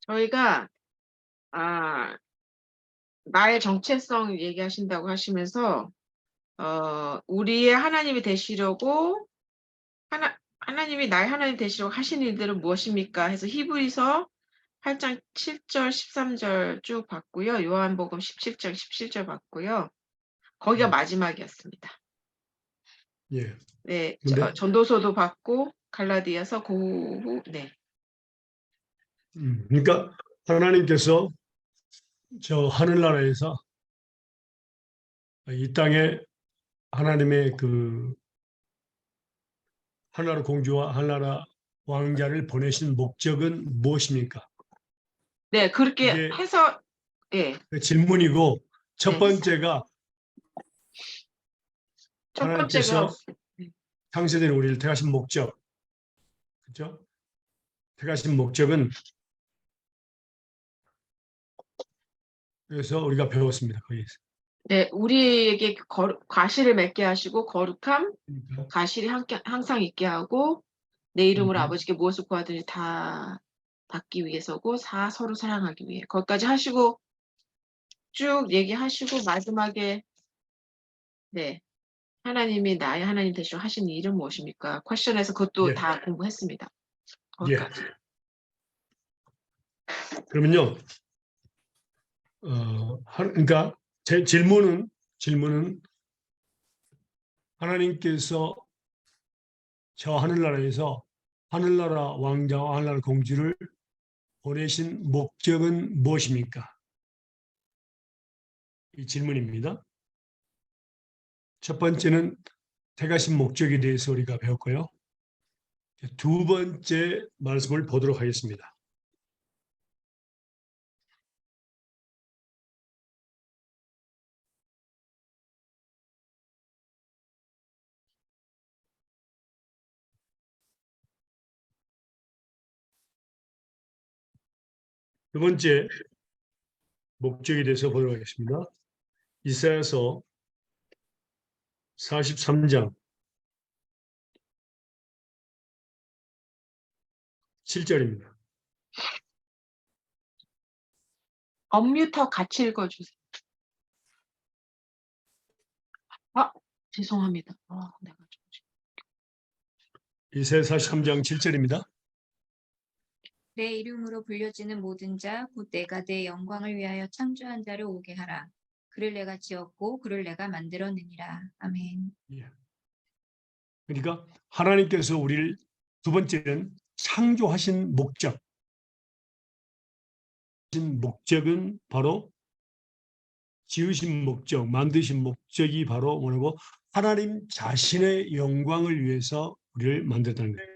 저희가 나의 정체성 얘기하신다고 하시면서 우리의 하나님이 되시려고 하나님이 나의 하나님 되시려고 하신 일들은 무엇입니까? 해서 히브리서 8장 7절 13절 쭉 봤고요. 요한복음 17장 17절 봤고요. 거기가 마지막이었습니다. 예. 네, 근데 전도서도 봤고 갈라디아서 그 후 네. 그러니까 하나님께서 저 하늘나라에서 이 땅에 하나님의 그 하늘나라 공주와 하늘나라 왕자를 보내신 목적은 무엇입니까? 네, 그렇게 그게 해서 예. 그 질문이고 첫 네. 번째가 첫 번째가 하나님께서 창세된 우리를 택하신 목적, 그렇죠? 택하신 목적은 그래서 우리가 배웠습니다. 거기에서. 네, 우리에게 과실을 맺게 하시고 거룩함, 그러니까, 가실이 항상 있게 하고 내 이름으로 아버지께 무엇을 구하든지 다 받기 위해서고 서로 사랑하기 위해 거기까지 하시고 쭉 얘기하시고 마지막에 네, 하나님이 나의 하나님 되시고 하신 일은 무엇입니까? 퀘션에서 그것도 예, 다 공부했습니다. 예. 거기까지. 그러면요, 그러니까 제 질문은 하나님께서 저 하늘나라에서 하늘나라 왕자와 하늘나라 공주를 보내신 목적은 무엇입니까? 이 질문입니다. 첫 번째는 택하신 목적에 대해서 우리가 배웠고요. 두 번째 말씀을 보도록 하겠습니다. 두 번째 목적에 대해서 보도록 하겠습니다. 이사야서 43장 7절입니다. 업뮤터 같이 읽어주세요. 죄송합니다. 내가 이사야 43장 7절입니다. 내 이름으로 불려지는 모든 자, 곧 내가 내 영광을 위하여 창조한 자를 오게 하라. 그를 내가 지었고 그를 내가 만들었느니라. 아멘. 예. 그러니까 하나님께서 우리를 두 번째는 창조하신 목적은 바로 지으신 목적, 만드신 목적이 바로 뭐라고? 하나님 자신의 영광을 위해서 우리를 만들었다는 거예요.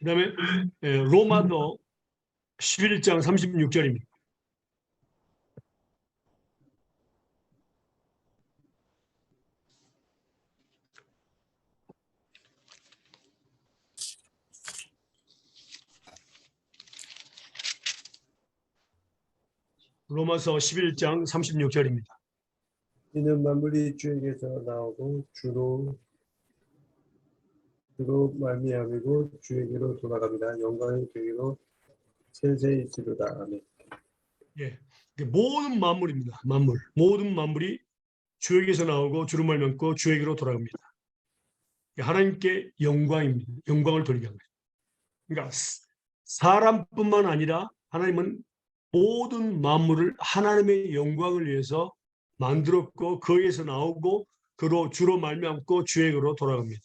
그 다음에 로마도 11장 36절입니다. 로마서 11장 36절입니다. 이는 만물이 주에게서 나오고 주로 말미암이고 주에게로 돌아갑니다. 영광이 그에게로 세세 있으리로다. 아멘. 예, 모든 만물입니다. 모든 만물이 주에게서 나오고 주로 말미암고 주에게로 돌아갑니다. 하나님께 영광입니다. 영광을 돌리게 합니다. 그러니까 사람뿐만 아니라 하나님은 모든 만물을 하나님의 영광을 위해서 만들었고 거기에서 나오고 그로 주로 말미암고 주에게로 돌아갑니다.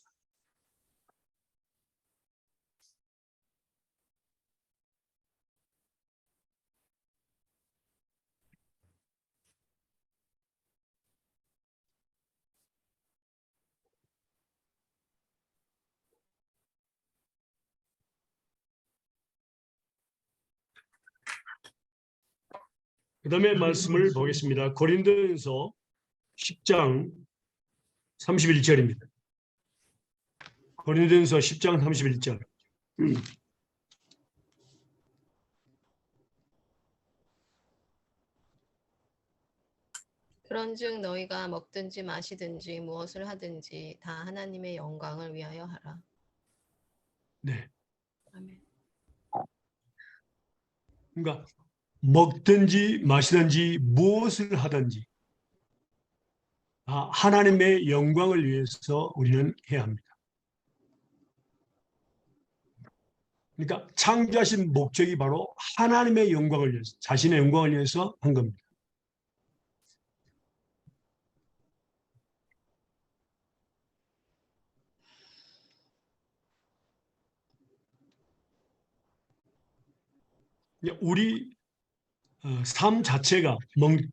그 다음에 말씀을 보겠습니다. 고린도전서 10장 31절입니다. 고린도전서 10장 31절. 그런즉 너희가 먹든지 마시든지 무엇을 하든지 다 하나님의 영광을 위하여 하라. 네. 아멘. 그러니까 먹든지 마시든지 무엇을 하든지 하나님의 영광을 위해서 우리는 해야 합니다. 그러니까 창조하신 목적이 바로 하나님의 영광을 위해서, 자신의 영광을 위해서 한 겁니다. 우리 삶 자체가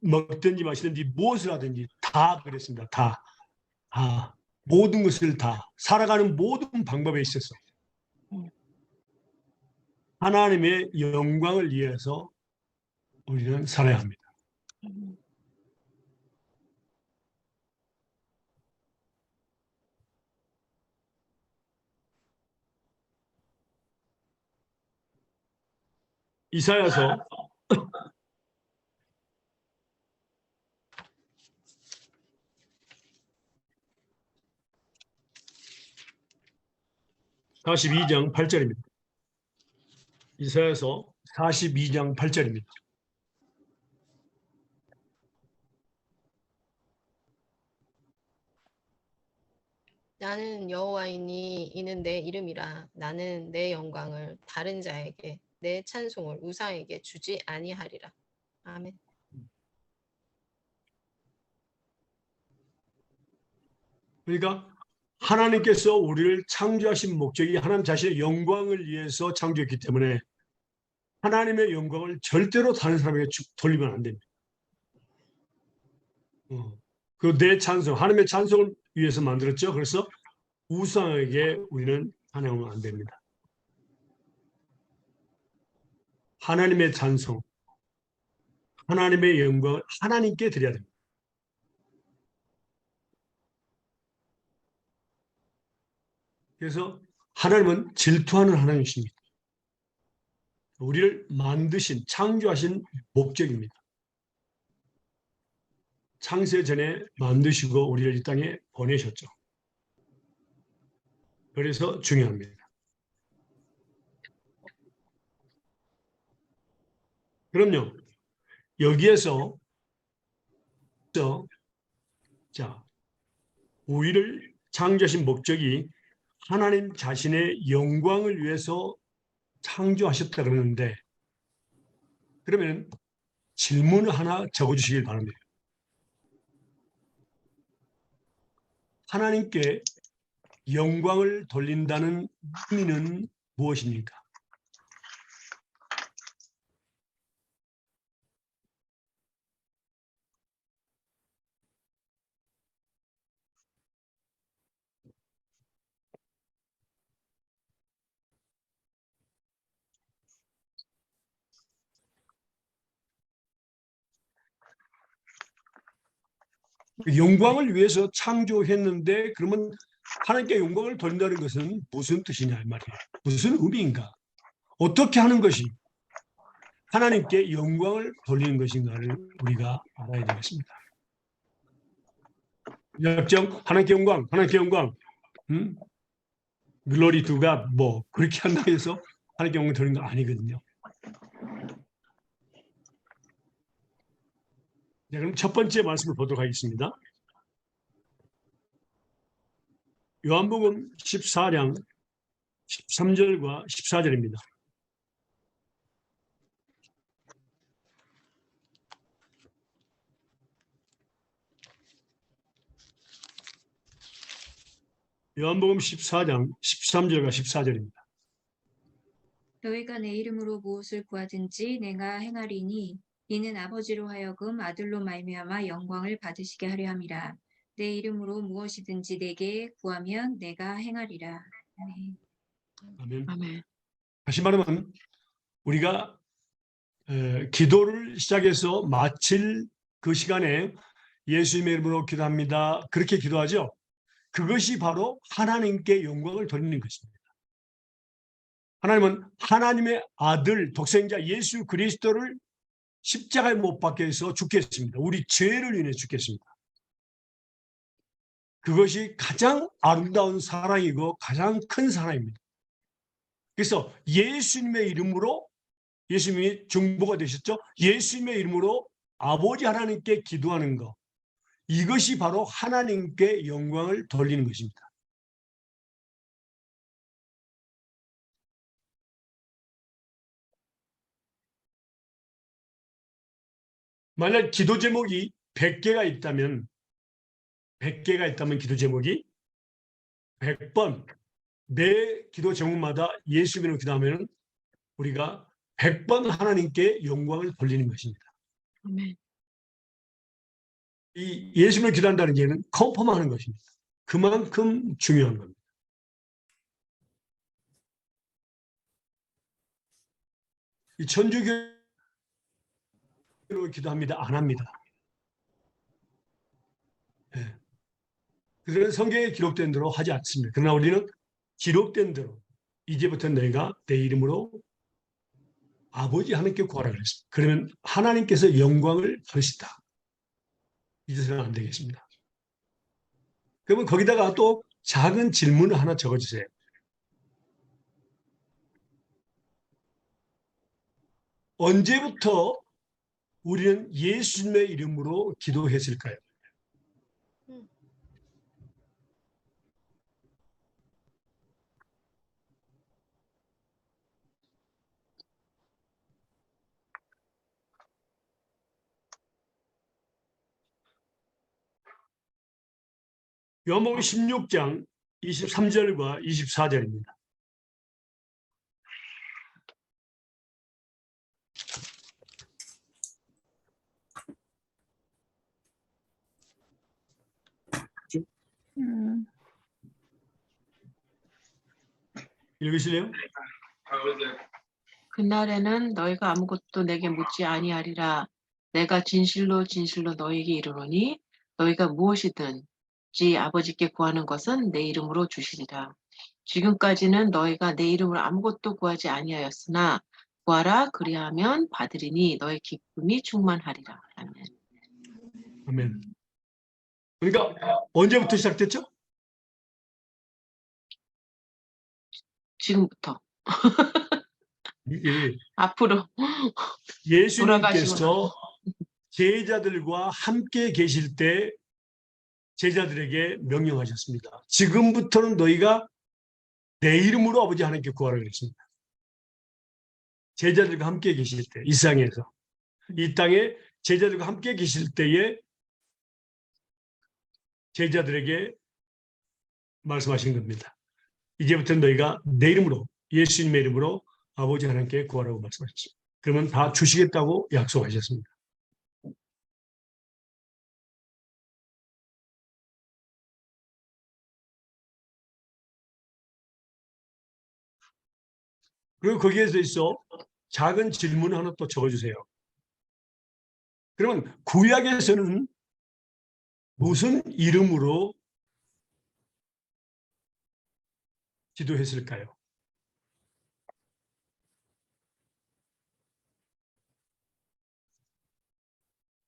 먹든지 마시든지 무엇을 하든지 다 그랬습니다. 다. 모든 것을 다. 살아가는 모든 방법에 있어서 하나님의 영광을 위해서 우리는 살아야 합니다. 이사야서 42장 8절입니다. 이사야서 42장 8절입니다. 나는 여호와이니 이는 내 이름이라. 나는 내 영광을 다른 자에게 내 찬송을 우상에게 주지 아니하리라. 아멘. 그러니까 하나님께서 우리를 창조하신 목적이 하나님 자신의 영광을 위해서 창조했기 때문에 하나님의 영광을 절대로 다른 사람에게 돌리면 안 됩니다. 그 내 찬송, 하나님의 찬송을 위해서 만들었죠. 그래서 우상에게 우리는 찬양하면 안 됩니다. 하나님의 찬송, 하나님의 영광을 하나님께 드려야 됩니다. 그래서 하나님은 질투하는 하나님이십니다. 우리를 만드신, 창조하신 목적입니다. 창세 전에 만드시고 우리를 이 땅에 보내셨죠. 그래서 중요합니다. 그럼요. 여기에서 우리를 창조하신 목적이 하나님 자신의 영광을 위해서 창조하셨다 그러는데, 그러면 질문을 하나 적어주시길 바랍니다. 하나님께 영광을 돌린다는 의미는 무엇입니까? 영광을 위해서 창조했는데 그러면 하나님께 영광을 돌린다는 것은 무슨 뜻이냐 이 말이에요. 무슨 의미인가? 어떻게 하는 것이 하나님께 영광을 돌리는 것인가를 우리가 알아야 되겠습니다. 약정 하나님께 영광, 하나님께 영광, 글로리 투가 뭐 그렇게 한다고 해서 하나님께 영광을 돌리는 거 아니거든요. 네, 그럼 첫 번째 말씀을 보도록 하겠습니다. 요한복음 14장 13절과 14절입니다. 요한복음 14장 13절과 14절입니다. 너희가 내 이름으로 무엇을 구하든지 내가 행하리니 이는 아버지로 하여금 아들로 말미암아 영광을 받으시게 하려 함이라. 내 이름으로 무엇이든지 내게 구하면 내가 행하리라. 아멘. 아멘. 아멘. 다시 말하면 우리가 기도를 시작해서 마칠 그 시간에 예수님의 이름으로 기도합니다. 그렇게 기도하죠. 그것이 바로 하나님께 영광을 돌리는 것입니다. 하나님은 하나님의 아들 독생자 예수 그리스도를 십자가에 못 박혀 해서 죽겠습니다. 우리 죄를 인해 죽겠습니다. 그것이 가장 아름다운 사랑이고 가장 큰 사랑입니다. 그래서 예수님의 이름으로, 예수님이 중보가 되셨죠. 예수님의 이름으로 아버지 하나님께 기도하는 것, 이것이 바로 하나님께 영광을 돌리는 것입니다. 만약 기도 제목이 100개가 있다면 기도 제목이 100번 내 기도 제목마다 예수님으로 기도하면 우리가 100번 하나님께 영광을 돌리는 것입니다. 아멘. 이 예수님을 기도한다는 얘는 컨펌하는 것입니다. 그만큼 중요한 겁니다. 이 천주교로 기도합니다. 안 합니다. 네. 그들은 성경에 기록된 대로 하지 않습니다. 그러나 우리는 기록된 대로 이제부터 내가 내 이름으로 아버지 하나님께 구하라 그랬습니다. 그러면 하나님께서 영광을 받으시다. 잊어서는 안 되겠습니다. 그러면 거기다가 또 작은 질문을 하나 적어주세요. 언제부터 우리는 예수님의 이름으로 기도했을까요? 요한복음 16장 23절과 24절입니다. 읽으실래요? 그날에는 너희가 아무것도 내게 묻지 아니하리라. 내가 진실로 진실로 너희에게 이르노니 너희가 무엇이든지 아버지께 구하는 것은 내 이름으로 주시리라. 지금까지는 너희가 내 이름으로 아무것도 구하지 아니하였으나 구하라 그리하면 받으리니 너희 기쁨이 충만하리라. 아멘. 아멘. 그러니까 언제부터 시작됐죠? 지금부터 이게 앞으로 예수님께서 제자들과 함께 계실 때 제자들에게 명령하셨습니다. 지금부터는 너희가 내 이름으로 아버지 하나님께 구하라 그랬습니다. 제자들과 함께 계실 때, 이 세상에서, 이 땅에 제자들과 함께 계실 때에 제자들에게 말씀하신 겁니다. 이제부터는 너희가 내 이름으로, 예수님의 이름으로 아버지 하나님께 구하라고 말씀하셨습니다. 그러면 다 주시겠다고 약속하셨습니다. 그리고 거기에 있어 작은 질문 하나 또 적어주세요. 그러면 구약에서는 무슨 이름으로 기도했을까요?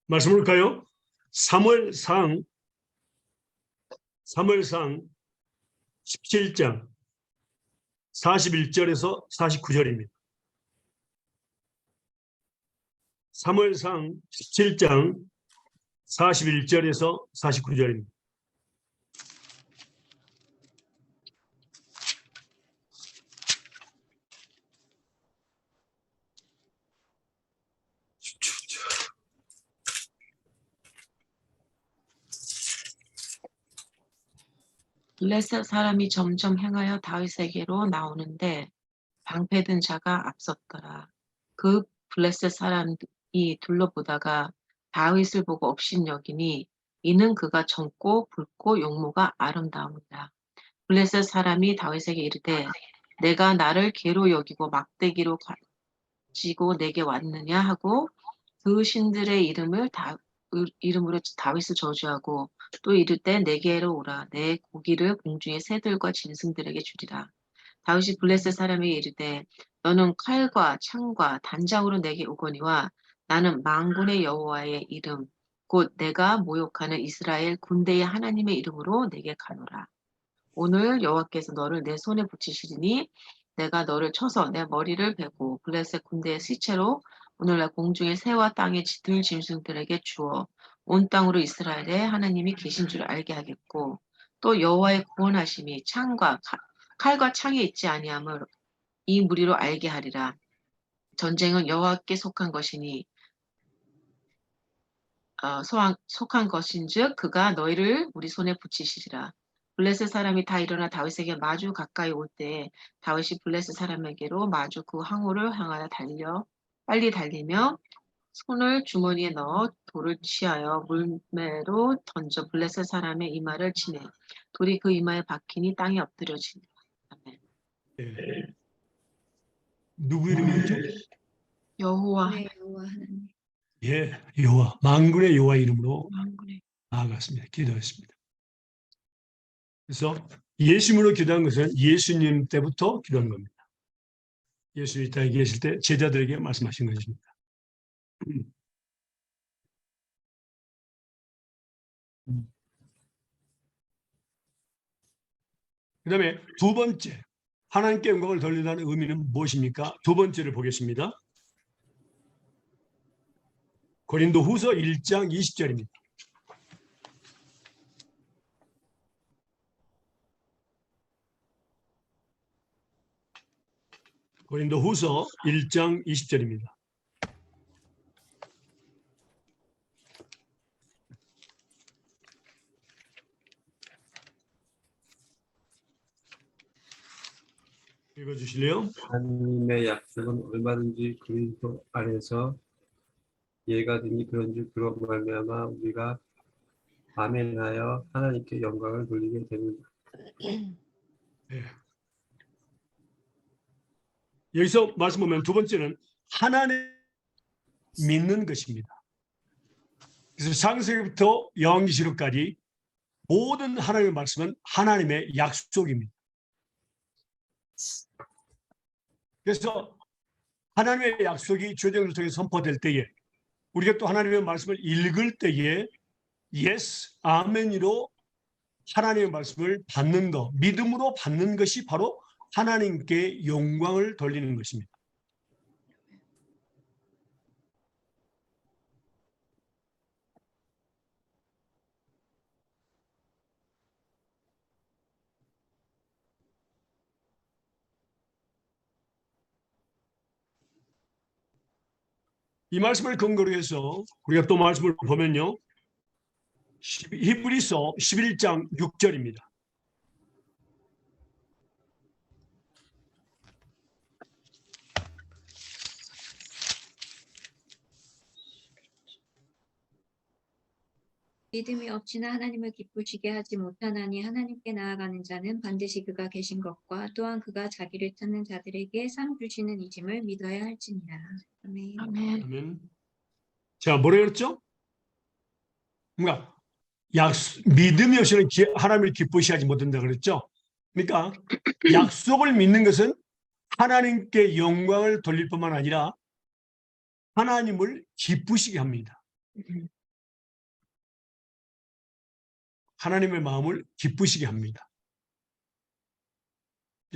말씀을까요? 사무엘상 17장 41절에서 49절입니다. 사무엘상 17장 41절에서 49절입니다. 블레셋 사람이 점점 행하여 다윗에게로 나오는데 방패든 자가 앞섰더라. 그 블레셋 사람이 둘러보다가 다윗을 보고 업신여기니 이는 그가 젊고 붉고 용모가 아름다움이라. 블레셋 사람이 다윗에게 이르되 내가 나를 개로 여기고 막대기로 가지고 내게 왔느냐 하고 그 신들의 이름을 이름으로 다윗을 저주하고 또 이르되 내게로 오라 내 고기를 공중의 새들과 짐승들에게 주리라. 다윗이 블레셋 사람에게 이르되 너는 칼과 창과 단장으로 내게 오거니와 나는 만군의 여호와의 이름 곧 내가 모욕하는 이스라엘 군대의 하나님의 이름으로 내게 가노라. 오늘 여호와께서 너를 내 손에 붙이시리니 내가 너를 쳐서 내 머리를 베고 블레셋 군대의 시체로 오늘날 공중의 새와 땅의 들 짐승들에게 주어 온 땅으로 이스라엘의 하나님이 계신 줄 알게 하겠고 또 여호와의 구원하심이 칼과 창에 있지 아니함을 이 무리로 알게 하리라. 전쟁은 여호와께 속한 것이니 속한 것인즉 그가 너희를 우리 손에 붙이시리라. 블레셋 사람이 다 일어나 다윗에게 마주 가까이 올 때에 다윗이 블레셋 사람에게로 마주 그 항우를 향하여 빨리 달리며 손을 주머니에 넣어 돌을 취하여 물매로 던져 블레셋 사람의 이마를 치매 돌이 그 이마에 박히니 땅에 엎드려지니라. 아멘. 예. 누구 이름이었죠? 여호와 네, 여호와 하나님. 예, 여호와, 만군의 여호와 이름으로 하나님. 나아갔습니다. 기도했습니다. 그래서 예수님으로 기도한 것은 예수님 때부터 기도한 겁니다. 예수님이 이 땅에 계실 때 제자들에게 말씀하신 것입니다. 그 다음에 두 번째, 하나님께 영광을 돌린다는 의미는 무엇입니까? 두 번째를 보겠습니다. 고린도후서 1장 20절입니다. 고린도후서 1장 20절입니다. 읽어주실래요? 하나님의 약속은 얼마든지 그리스도 안에서 예가 되니 그런즉 그로 말미암아 우리가 아멘하여 하나님께 영광을 돌리게 됩니다. 네. 여기서 말씀 보면 두 번째는 하나님 믿는 것입니다. 그래서 창세기부터 요한계시록까지 모든 하나님의 말씀은 하나님의 약속입니다. 그래서 하나님의 약속이 주제들을 통해 선포될 때에 우리가 또 하나님의 말씀을 읽을 때에 예스, 아멘으로 하나님의 말씀을 받는 것, 믿음으로 받는 것이 바로 하나님께 영광을 돌리는 것입니다. 이 말씀을 근거로 해서 우리가 또 말씀을 보면요. 히브리서 11장 6절입니다. 믿음이 없이나 하나님을 기쁘시게 하지 못하나니 하나님께 나아가는 자는 반드시 그가 계신 것과 또한 그가 자기를 찾는 자들에게 상 주시는 이심을 믿어야 할지니라. 아멘. 아멘. 아멘. 자, 뭐라 그랬죠? 그러니까 믿음이 없이는 하나님을 기쁘시게 하지 못한다 그랬죠? 그러니까 약속을 믿는 것은 하나님께 영광을 돌릴 뿐만 아니라 하나님을 기쁘시게 합니다. 하나님의 마음을 기쁘시게 합니다.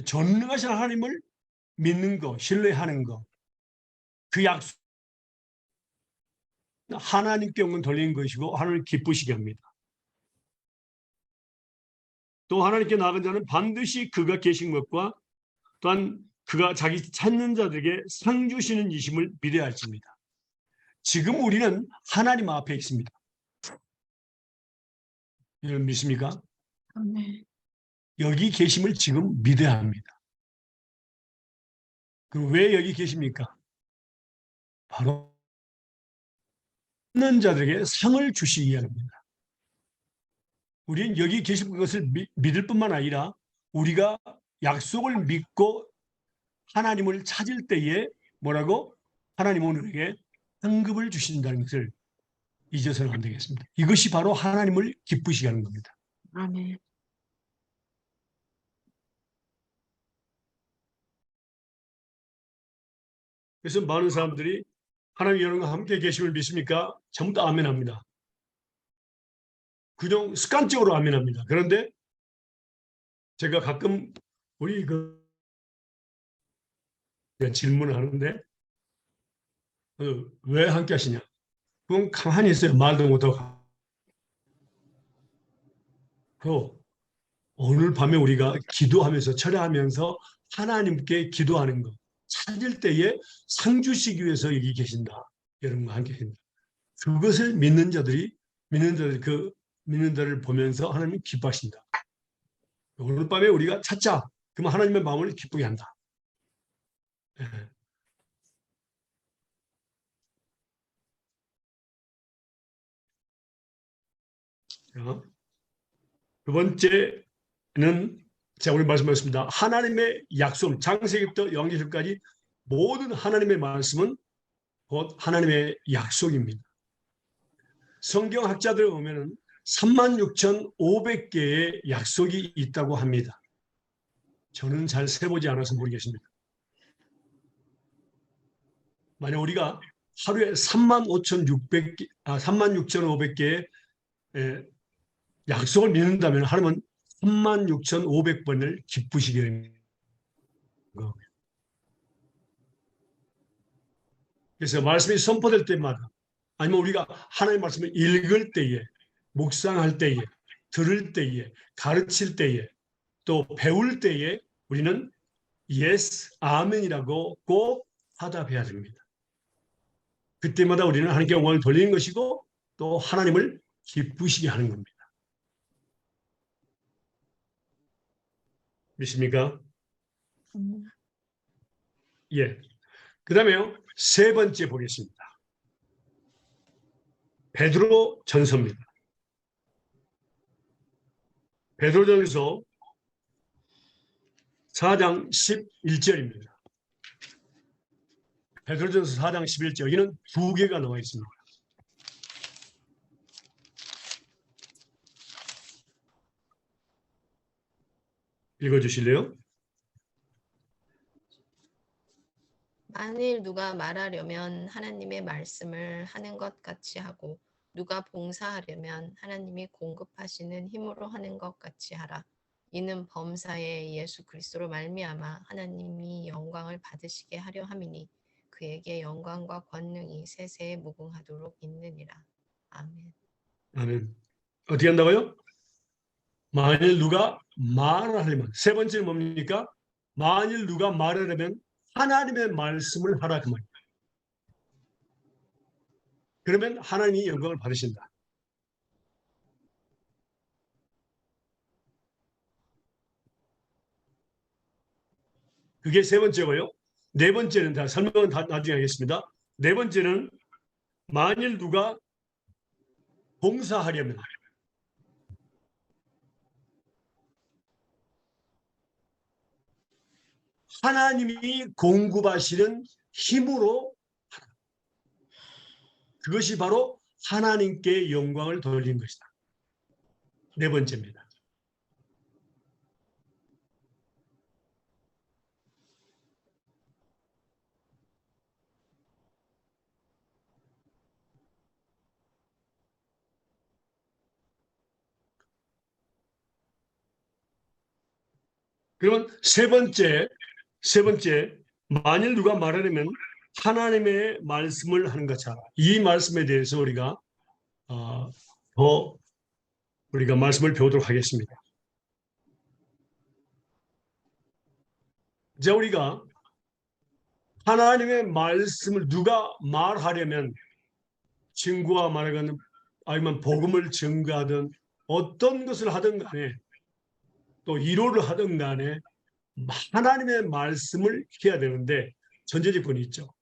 전능하신 하나님을 믿는 것, 신뢰하는 것, 그 약속 하나님께 영광 돌리는 것이고 하나님을 기쁘시게 합니다. 또 하나님께 나아간 자는 반드시 그가 계신 것과 또한 그가 자기 찾는 자들에게 상 주시는 이심을 믿어야 할지입니다. 지금 우리는 하나님 앞에 있습니다. 여러분 믿습니까? 아멘. 여기 계심을 지금 믿어야 합니다. 그럼 왜 여기 계십니까? 바로 찾는 자들에게 상을 주시기 위함입니다. 우리는 여기 계신 것을 믿을 뿐만 아니라 우리가 약속을 믿고 하나님을 찾을 때에 뭐라고? 하나님은 우리에게 상급을 주신다는 것을 잊어서는 안 되겠습니다. 이것이 바로 하나님을 기쁘시게 하는 겁니다. 아멘. 그래서 많은 사람들이 하나님 여러분과 함께 계심을 믿습니까? 전부 다 아멘합니다. 그냥 습관적으로 아멘합니다. 그런데 제가 가끔 우리 질문을 하는데 왜 함께 하시냐? 그럼 가만히 있어요. 말도 못하고. 오늘 밤에 우리가 기도하면서 철야하면서 하나님께 기도하는 것 찾을 때에 상 주시기 위해서 여기 계신다. 여러분과 함께 계신다. 그것을 믿는 자들이 믿는 자를 보면서 하나님이 기뻐하신다. 오늘 밤에 우리가 찾자. 그러면 하나님의 마음을 기쁘게 한다. 예. 자, 두 번째는 제가 오늘 말씀하셨습니다. 하나님의 약속, 창세기부터 요한계시록까지 모든 하나님의 말씀은 곧 하나님의 약속입니다. 성경학자들 보면은 36,500개의 약속이 있다고 합니다. 저는 잘 세보지 않아서 모르겠습니다. 만약 우리가 하루에 36,500개의 약속을 믿는다면 하루는 36,500번을 기쁘시게 됩니다. 그래서 말씀이 선포될 때마다 아니면 우리가 하나님의 말씀을 읽을 때에, 묵상할 때에, 들을 때에, 가르칠 때에, 또 배울 때에 우리는 yes, 아멘이라고 꼭 화답해야 됩니다. 그때마다 우리는 하나님께 영광을 돌리는 것이고 또 하나님을 기쁘시게 하는 겁니다. 믿습니까? 예. 그 다음에요. 세 번째 보겠습니다. 베드로 전서입니다. 베드로 전서 4장 11절입니다. 베드로 전서 4장 11절. 여기는 두 개가 나와 있습니다. 읽어주실래요? 만일 누가 말하려면 하나님의 말씀을 하는 것 같이 하고 누가 봉사하려면 하나님이 공급하시는 힘으로 하는 것 같이 하라. 이는 범사에 예수 그리스도로 말미암아 하나님이 영광을 받으시게 하려 함이니 그에게 영광과 권능이 세세에 무궁하도록 있느니라. 아멘. 아멘. 어떻게 한다고요? 만일 누가 말을 하려면, 세 번째는 뭡니까? 만일 누가 말을 하려면 하나님의 말씀을 하라 그 말입니다. 그러면 하나님이 영광을 받으신다. 그게 세 번째고요. 네 번째는 다 설명은 다 나중에 하겠습니다. 네 번째는 만일 누가 봉사하려면 하나님이 공급하시는 힘으로 하라. 그것이 바로 하나님께 영광을 돌리는 것이다. 네 번째입니다. 그러면 세 번째, 만일 누가 말하려면 하나님의 말씀을 하는 것처럼 이 말씀에 대해서 우리가 더 우리가 말씀을 배우도록 하겠습니다. 이제 우리가 하나님의 말씀을 누가 말하려면 친구와 말하거나 아니면 복음을 증거하든 어떤 것을 하든 간에 또 위로를 하든 간에 하나님의 말씀을 해야 되는데 전제조건이 있죠.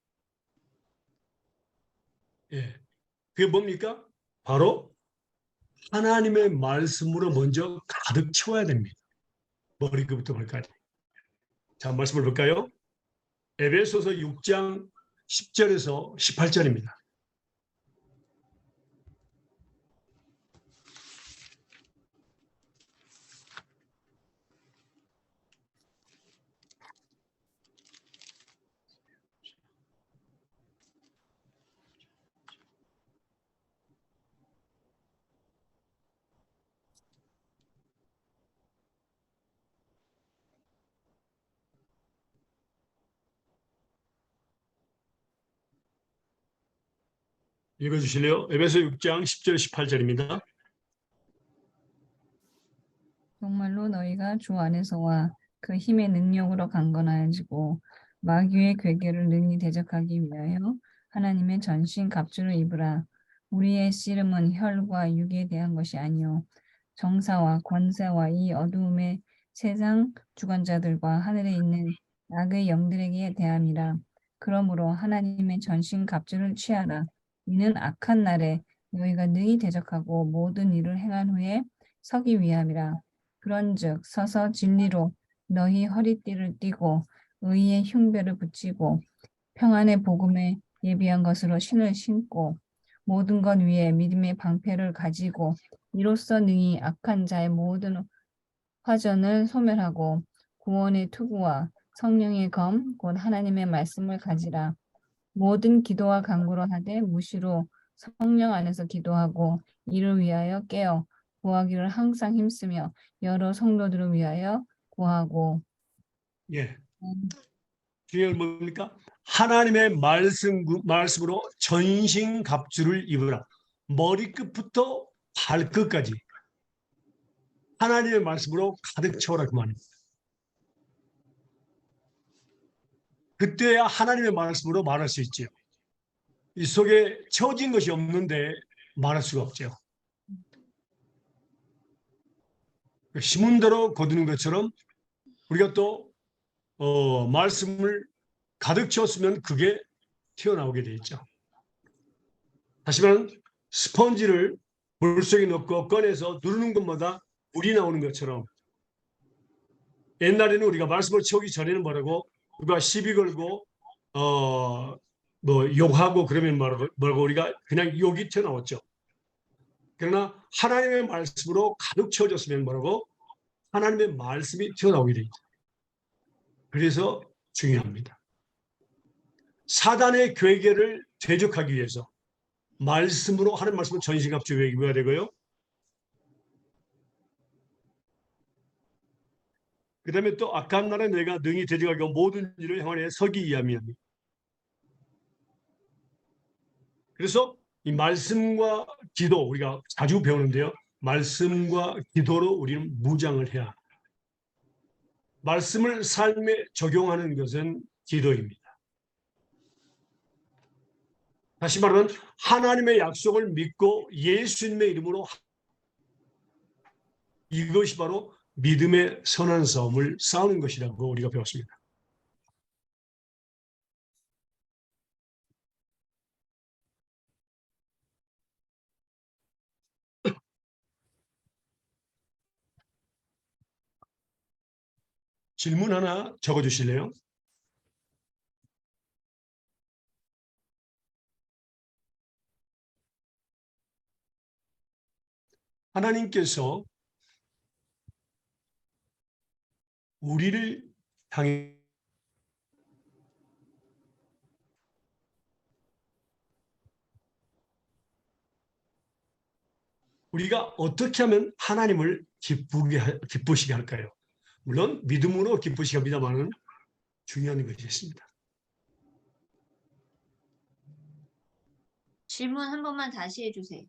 예, 그게 뭡니까? 바로 하나님의 말씀으로 먼저 가득 채워야 됩니다. 머리끝부터 발까지. 자, 말씀을 볼까요? 에베소서 6장 10절에서 18절입니다. 읽어주실래요? 에베소 6장 10절 18절입니다. 정말로 너희가 주 안에서와 그 힘의 능력으로 강건하여지고 마귀의 괴계를 능히 대적하기 위하여 하나님의 전신 갑주를 입으라. 우리의 씨름은 혈과 육에 대한 것이 아니요 정사와 권세와 이 어두움의 세상 주관자들과 하늘에 있는 악의 영들에게 대함이라. 그러므로 하나님의 전신 갑주를 취하라. 이는 악한 날에 너희가 능히 대적하고 모든 일을 행한 후에 서기 위함이라. 그런즉 서서 진리로 너희 허리띠를 띠고 의의 흉배를 붙이고 평안의 복음에 예비한 것으로 신을 신고 모든 것 위에 믿음의 방패를 가지고 이로써 능히 악한 자의 모든 화전을 소멸하고 구원의 투구와 성령의 검 곧 하나님의 말씀을 가지라. 모든 기도와 간구로 하되 무시로 성령 안에서 기도하고 이를 위하여 깨어 구하기를 항상 힘쓰며 여러 성도들을 위하여 구하고. 예. 중요한 뭡니까? 하나님의 말씀으로 전신 갑주를 입으라. 머리끝부터 발끝까지 하나님의 말씀으로 가득 채워라 그 말입니다. 그때야 하나님의 말씀으로 말할 수 있지요. 이 속에 채워진 것이 없는데 말할 수가 없죠. 심은 대로 거두는 것처럼 우리가 또 말씀을 가득 채웠으면 그게 튀어나오게 돼 있죠. 다시 말하면 스펀지를 물속에 넣고 꺼내서 누르는 것마다 물이 나오는 것처럼 옛날에는 우리가 말씀을 채우기 전에는 뭐라고 누가 시비 걸고 뭐 욕하고 그러면 뭐라고 우리가 그냥 욕이 튀어나왔죠. 그러나 하나님의 말씀으로 가득 채워졌으면 뭐라고 하나님의 말씀이 튀어나오게 돼 있죠. 그래서 중요합니다. 사단의 괴계를 대적하기 위해서 말씀으로 하는 말씀은 전신갑주 외기가 되고요. 그 다음에 또 악한 날에 내가 능히 대적하고 모든 일을 행하여 서기 위함이옵니다. 그래서 이 말씀과 기도 우리가 자주 배우는데요. 말씀과 기도로 우리는 무장을 해야 합니다. 말씀을 삶에 적용하는 것은 기도입니다. 다시 말하면 하나님의 약속을 믿고 예수님의 이름으로 이것이 바로 믿음의 선한 싸움을 싸우는 것이라고 우리가 배웠습니다. 질문 하나 적어주실래요? 하나님께서 우리를 향해 우리가 어떻게 하면 하나님을 기쁘시게 할까요? 물론 믿음으로 기쁘시게 합니다만은 중요한 것이 있습니다. 질문 한 번만 다시 해주세요.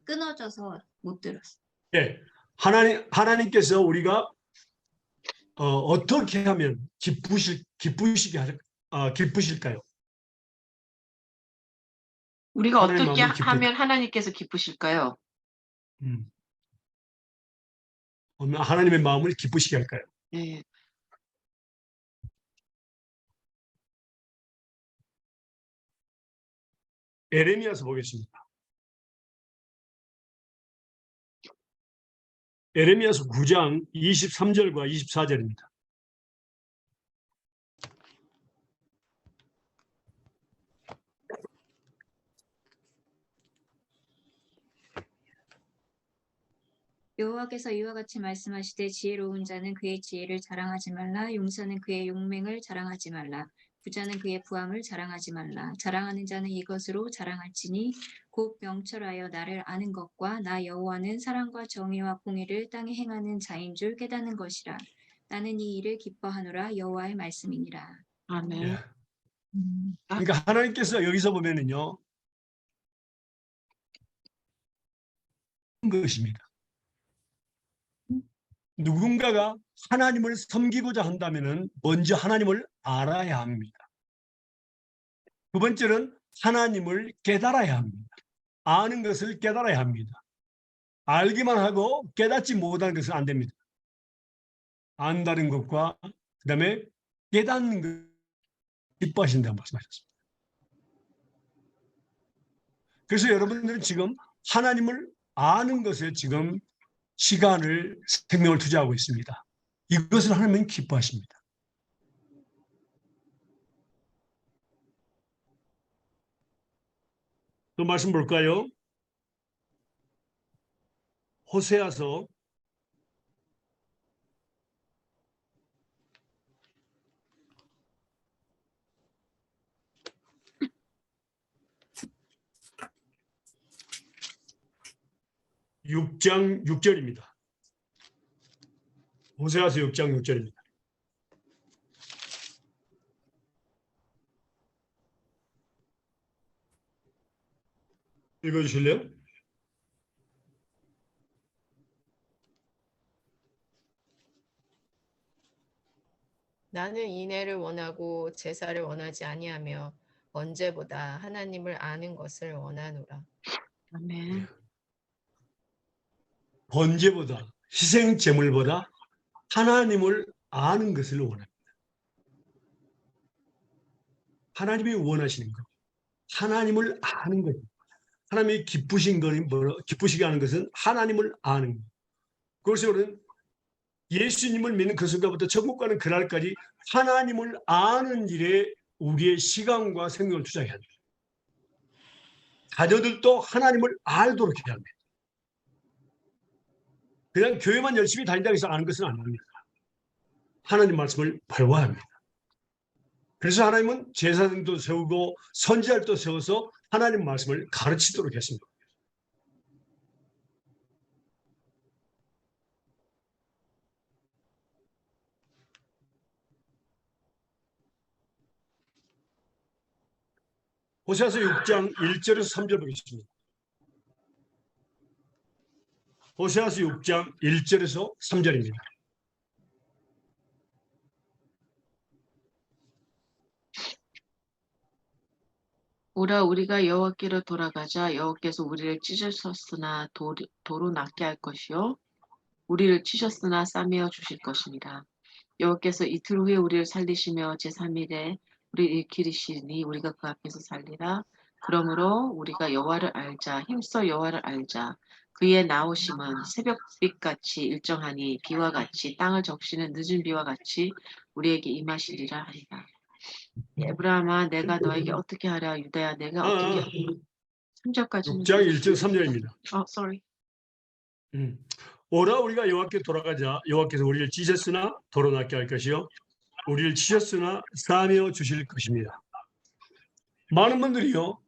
끊어져서 못 들었어요. 예, 하나님께서 우리가 어떻게 하면 기쁘실까요? 우리가 하나님 어떻게 마음을 하면 하나님께서 기쁘실까요? 하나님의 마음을 기쁘시게 할까요? 네. 에레미야서 보겠습니다. 에레미야서 9장 23절과 24절입니다. 여호와께서 이와 같이 말씀하시되 지혜로운 자는 그의 지혜를 자랑하지 말라. 용사는 그의 용맹을 자랑하지 말라. 부자는 그의 부함을 자랑하지 말라. 자랑하는 자는 이것으로 자랑할지니 곧 명철하여 나를 아는 것과 나 여호와는 사랑과 정의와 공의를 땅에 행하는 자인 줄 깨닫는 것이라. 나는 이 일을 기뻐하노라. 여호와의 말씀이니라. 아멘. 예. 그러니까 하나님께서 여기서 보면은요, 것입니다. 누군가가 하나님을 섬기고자 한다면 먼저 하나님을 알아야 합니다. 두 번째는 하나님을 깨달아야 합니다. 아는 것을 깨달아야 합니다. 알기만 하고 깨닫지 못하는 것은 안 됩니다. 안다는 것과 그다음에 깨닫는 것 기뻐하신다고 말씀하셨습니다. 그래서 여러분들은 지금 하나님을 아는 것에 지금 시간을, 생명을 투자하고 있습니다. 이것을 하나님은 기뻐하십니다. 또 말씀 볼까요? 호세아서 6장 6절입니다. 호세아서 6장 6절입니다. 읽어주실래요? 나는 인애를 원하고 제사를 원하지 아니하며 언제보다 하나님을 아는 것을 원하노라. 아멘. 번제보다 희생 제물보다 하나님을 아는 것을 원합니다. 하나님이 원하시는 것, 하나님을 아는 것. 하나님이 기쁘시게 하는 것은 하나님을 아는 것. 그래서 우리는 예수님을 믿는 그 순간부터 천국 가는 그날까지 하나님을 아는 일에 우리의 시간과 생명을 투자해야 합니다. 자녀들도 하나님을 알도록 해야 합니다. 그냥 교회만 열심히 다닌다고 해서 아는 것은 아닙니다. 하나님 말씀을 배워야 합니다. 그래서 하나님은 제사장도 세우고 선지자들도 세워서 하나님 말씀을 가르치도록 했습니다. 호세아서 6장 1절에서 3절 보겠습니다. 호세아서 6장 1절에서 3절입니다. 오라 우리가 여호와께로 돌아가자. 여호와께서 우리를 찢으셨으나 도로 낫게 할 것이요 우리를 치셨으나 싸매어 주실 것입니다. 여호와께서 이틀 후에 우리를 살리시며 제3일에 우리를 일으키시니 우리가 그 앞에서 살리라. 그러므로 우리가 여호와를 알자. 힘써 여호와를 알자. 그의 나오심은 새벽빛같이 일정하니 비와 같이 땅을 적시는 늦은 비와 같이 우리에게 임하시리라 하리라. 에브라임아 내가 너에게 어떻게 하랴. 유다야 내가 어떻게 하랴. 3절까지는 6장 1절 3절입니다. sorry. 오라 우리가 여호와께 돌아가자. 여호와께서 우리를 찢었으나 도로 낫게 할 것이요 우리를 치셨으나 싸매어 주실 것입니다. 많은 분들이요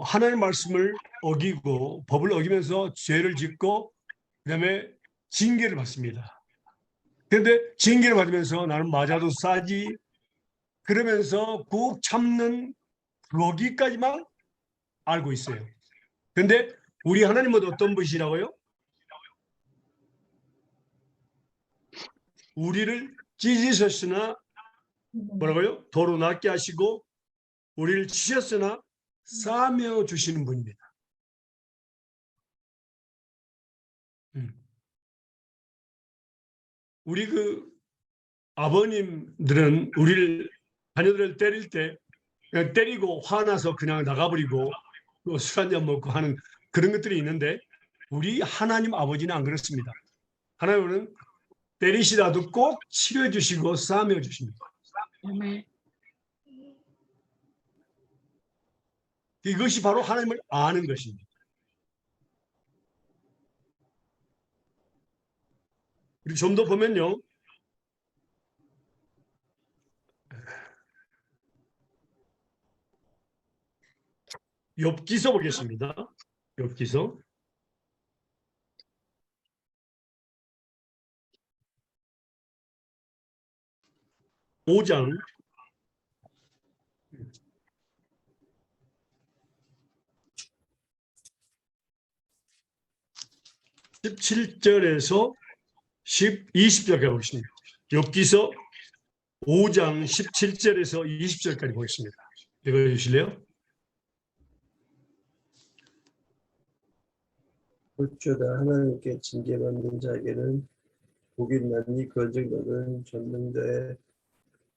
하나님의 말씀을 어기고 법을 어기면서 죄를 짓고 그다음에 징계를 받습니다. 그런데 징계를 받으면서 나는 맞아도 싸지 그러면서 꾹 참는 거기까지만 알고 있어요. 그런데 우리 하나님은 어떤 분이시라고요? 우리를 찢으셨으나 뭐라고요? 도로 낫게 하시고 우리를 치셨으나 싸매어 주시는 분입니다. 우리 그 아버님들은 우리를 자녀들을 때릴 때 그냥 때리고 화나서 그냥 나가버리고 술 한잔 먹고 하는 그런 것들이 있는데 우리 하나님 아버지는 안 그렇습니다. 하나님은 때리시라도 꼭 치료해 주시고 싸매어 주십니다. 아멘. 이것이 바로 하나님을 아는 것입니다. 그리고 좀 더 보면요. 욥기서 보겠습니다. 욥기서 5장 17절에서 20절까지 보겠습니다. 욥기서 5장 17절에서 20절까지 보겠습니다. 읽어주실래요? 어쩌다 하나님께 징계받는 자에게는 복이 있나니 그런즉 너는 전능자의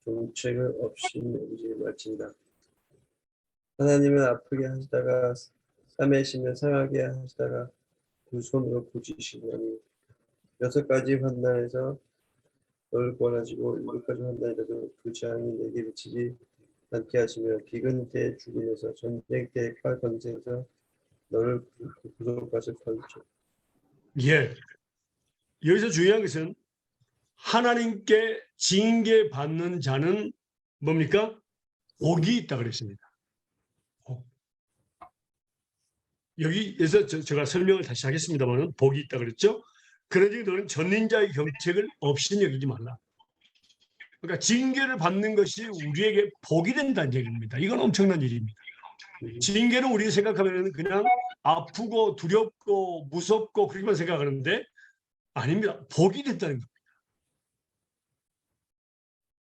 정책을 없이 내리지 말지니라. 하나님은 아프게 하시다가 싸매시며 상하게 하시다가 두 손으로 부지시나니 6가지 환난에서 너를 구원하시고 7가지 환난이라도 그 재앙이 내게 미치지 않게 하시며 기근 때 죽음에서 전쟁 때 칼 건세에서 너를 구속하실 터이죠. 예. 여기서 중요한 것은 하나님께 징계받는 자는 뭡니까? 복이 있다 그랬습니다. 복. 여기에서 제가 설명을 다시 하겠습니다만 복이 있다 그랬죠. 그러니 너는 전능자의 경책을 없이 여기지 말라. 그러니까 징계를 받는 것이 우리에게 복이 된다는 얘기입니다. 이건 엄청난 일입니다. 징계는 우리가 생각하면 그냥 아프고 두렵고 무섭고 그렇게만 생각하는데 아닙니다. 복이 된다는 겁니다.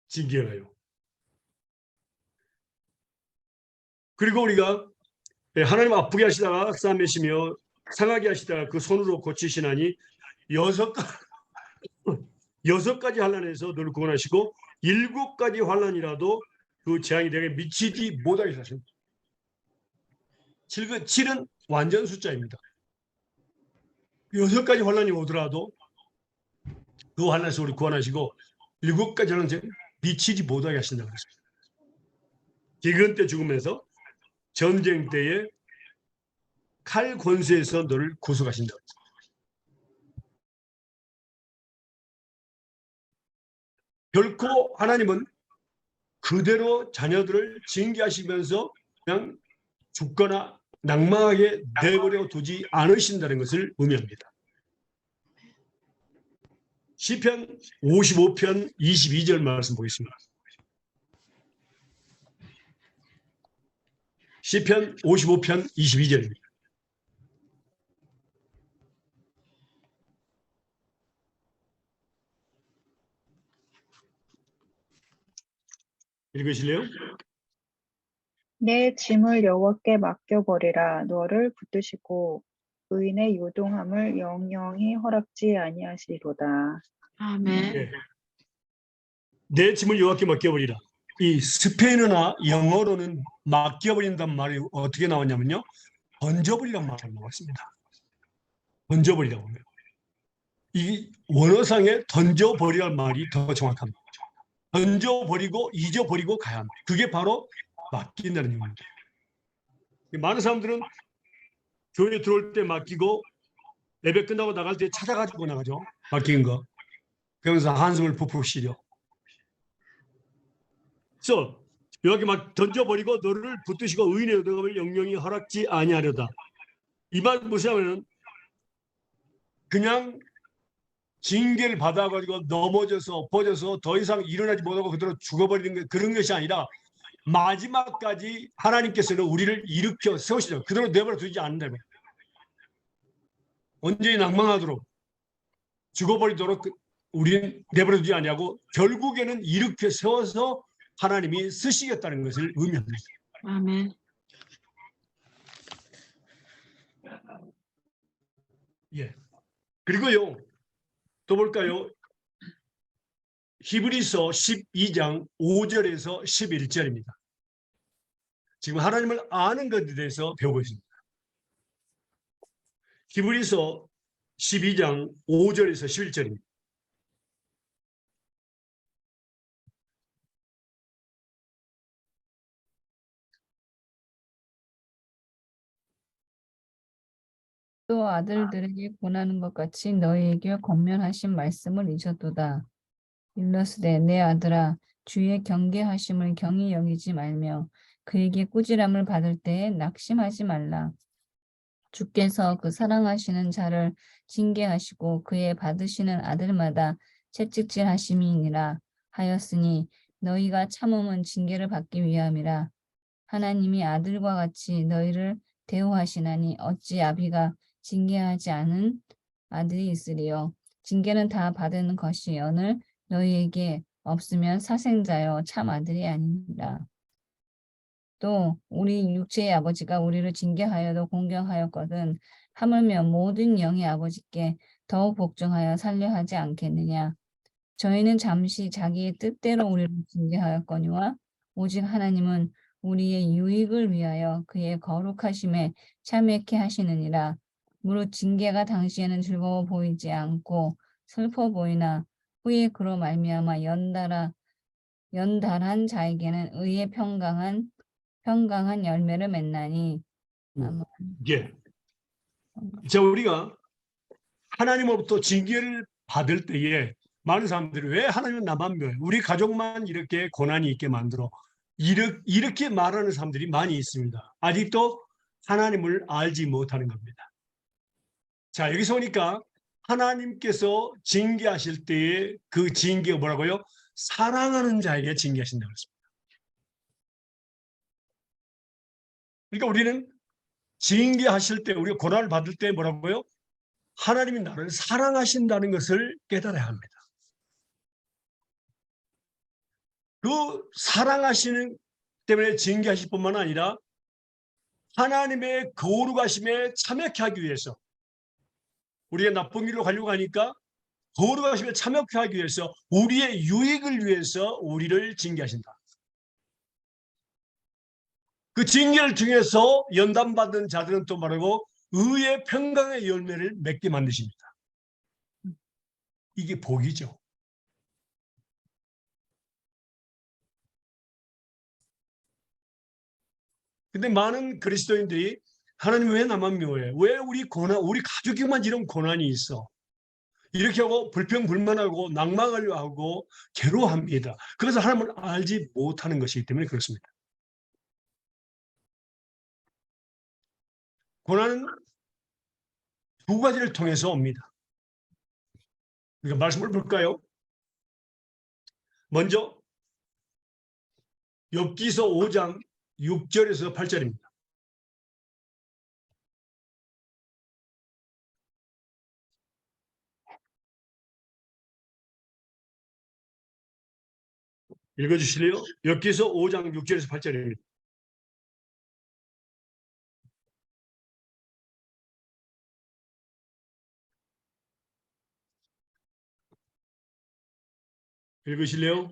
징계가요. 그리고 우리가 하나님 아프게 하시다가 싸매시며 상하게 하시다가 그 손으로 고치시나니 6가지 환난에서 너를 구원하시고 7가지 환난이라도 그 재앙이 내게 미치지 못하게 하십니다. 7은 완전 숫자입니다. 6가지 환난이 오더라도 그 환난에서 우리 구원하시고 7가지 환난에 미치지 못하게 하신다고 했습니다. 기근 때 죽으면서 전쟁 때에 칼 권세에서 너를 구속하신다고 했습니다. 결코 하나님은 그대로 자녀들을 징계하시면서 그냥 죽거나 낭망하게 내버려 두지 않으신다는 것을 의미합니다. 시편 55편 22절 말씀 보겠습니다. 시편 55편 22절입니다. 읽으실래요? 내 짐을 여호와께 맡겨버리라. 너를 붙드시고 의인의 요동함을 영영히 허락지 아니하시리로다. 아멘. 예. 내 짐을 여호와께 맡겨버리라. 이 스페인어나 영어로는 맡겨버린다는 말이 어떻게 나왔냐면요. 던져버리란 말이 나왔습니다. 던져버리라고 해요. 이 원어상에 던져버리란 말이 더 정확합니다. 던져버리고 잊어버리고 가야 합니다. 그게 바로 맡긴다는 의미입니다. 많은 사람들은 교회 들어올 때 맡기고 예배 끝나고 나갈 때 찾아가지고 나가죠. 맡긴 거. 그러면서 한숨을 푹푹 쉬려. 그래서 여기 막 던져버리고 너를 붙드시고 의인의 요동함을 영영히 허락지 아니하려다. 이 말 무엇이냐면 그냥 징계를 받아가지고 넘어져서 엎어져서 더 이상 일어나지 못하고 그대로 죽어버리는 그런 것이 아니라 마지막까지 하나님께서는 우리를 일으켜 세우시죠. 그대로 내버려 두지 않는다면 언제나 낭망하도록 죽어버리도록 우리는 내버려 두지 않냐고 결국에는 일으켜 세워서 하나님이 쓰시겠다는 것을 의미합니다. 아멘. 예. 그리고요. 또 볼까요? 히브리서 12장 5절에서 11절입니다. 지금 하나님을 아는 것에 대해서 배우고 있습니다. 히브리서 12장 5절에서 11절입니다. 또 아들들에게 권하는 것 같이 너희에게 권면하신 말씀을 잊었도다. 일러스되 내 아들아 주의 경계하심을 경히 여기지 말며 그에게 꾸지람을 받을 때에 낙심하지 말라. 주께서 그 사랑하시는 자를 징계하시고 그의 받으시는 아들마다 채찍질하심이니라 하였으니 너희가 참음은 징계를 받기 위함이라. 하나님이 아들과 같이 너희를 대우하시나니 어찌 아비가 징계하지 않은 아들이 있으리요. 징계는 다 받은 것이여늘 너희에게 없으면 사생자여 참 아들이 아니니라. 또 우리 육체의 아버지가 우리를 징계하여도 공경하였거든 하물며 모든 영의 아버지께 더욱 복종하여 살려 하지 않겠느냐. 저희는 잠시 자기의 뜻대로 우리를 징계하였거니와 오직 하나님은 우리의 유익을 위하여 그의 거룩하심에 참여케 하시느니라. 무릇 징계가 당시에는 즐거워 보이지 않고 슬퍼 보이나 후에 그로 말미암아 연달한 자에게는 의의 평강한 열매를 맺나니. 아멘. 예. 자, 우리가 하나님으로부터 징계를 받을 때에 많은 사람들이 왜 하나님은 나만 묘해? 우리 가족만 이렇게 고난이 있게 만들어? 이렇게 말하는 사람들이 많이 있습니다. 아직도 하나님을 알지 못하는 겁니다. 자, 여기서 보니까 하나님께서 징계하실 때에 그 징계가 뭐라고요? 사랑하는 자에게 징계하신다고 했습니다. 그러니까 우리는 징계하실 때, 우리가 고난을 받을 때 뭐라고요? 하나님이 나를 사랑하신다는 것을 깨달아야 합니다. 그 사랑하시는 때문에 징계하실 뿐만 아니라 하나님의 거룩하심에 참여케 하기 위해서, 우리가 나쁜 길로 가려고 하니까 거룩하심에 참여케 하기 위해서 우리의 유익을 위해서 우리를 징계하신다. 그 징계를 통해서 연단받은 자들은 또 말하고 의의 평강의 열매를 맺게 만드십니다. 이게 복이죠. 근데 많은 그리스도인들이 하나님 왜 나만 미워해? 왜 우리 가족에만 이런 고난이 있어? 이렇게 하고 불평불만하고 낭망하려 하고 괴로워합니다. 그래서 하나님을 알지 못하는 것이기 때문에 그렇습니다. 고난은 두 가지를 통해서 옵니다. 우리가 말씀을 볼까요? 먼저 욥기서 5장 6절에서 8절입니다. 읽어주실래요? 욥기서 5장 6절에서 8절입니다. 읽으실래요?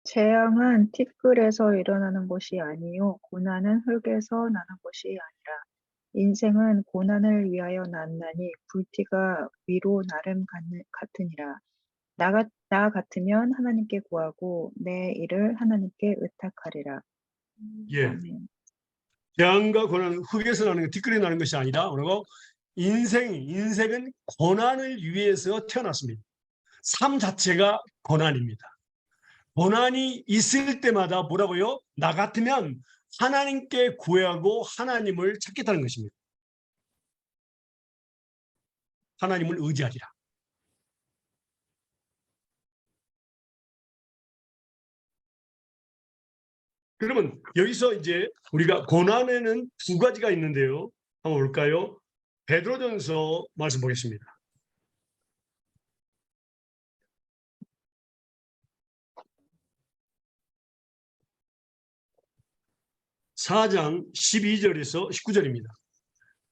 재앙은 티끌에서 일어나는 것이 아니요 고난은 흙에서 나는 것이 아니라 인생은 고난을 위하여 났나니 불티가 위로 나름 같으니라. 나 같으면 하나님께 구하고 내 일을 하나님께 의탁하리라. 예. 아멘. 재앙과 고난은 흙에서 나는 것, 티끌이 나는 것이 아니라 뭐라고? 인생은 고난을 위해서 태어났습니다. 삶 자체가 고난입니다. 고난이 있을 때마다 뭐라고요? 나 같으면 하나님께 구하고 하나님을 찾겠다는 것입니다. 하나님을 의지하리라. 그러면 여기서 이제 우리가 고난에는 두 가지가 있는데요. 한번 볼까요? 베드로전서 말씀 보겠습니다. (4장) 12절에서 19절입니다.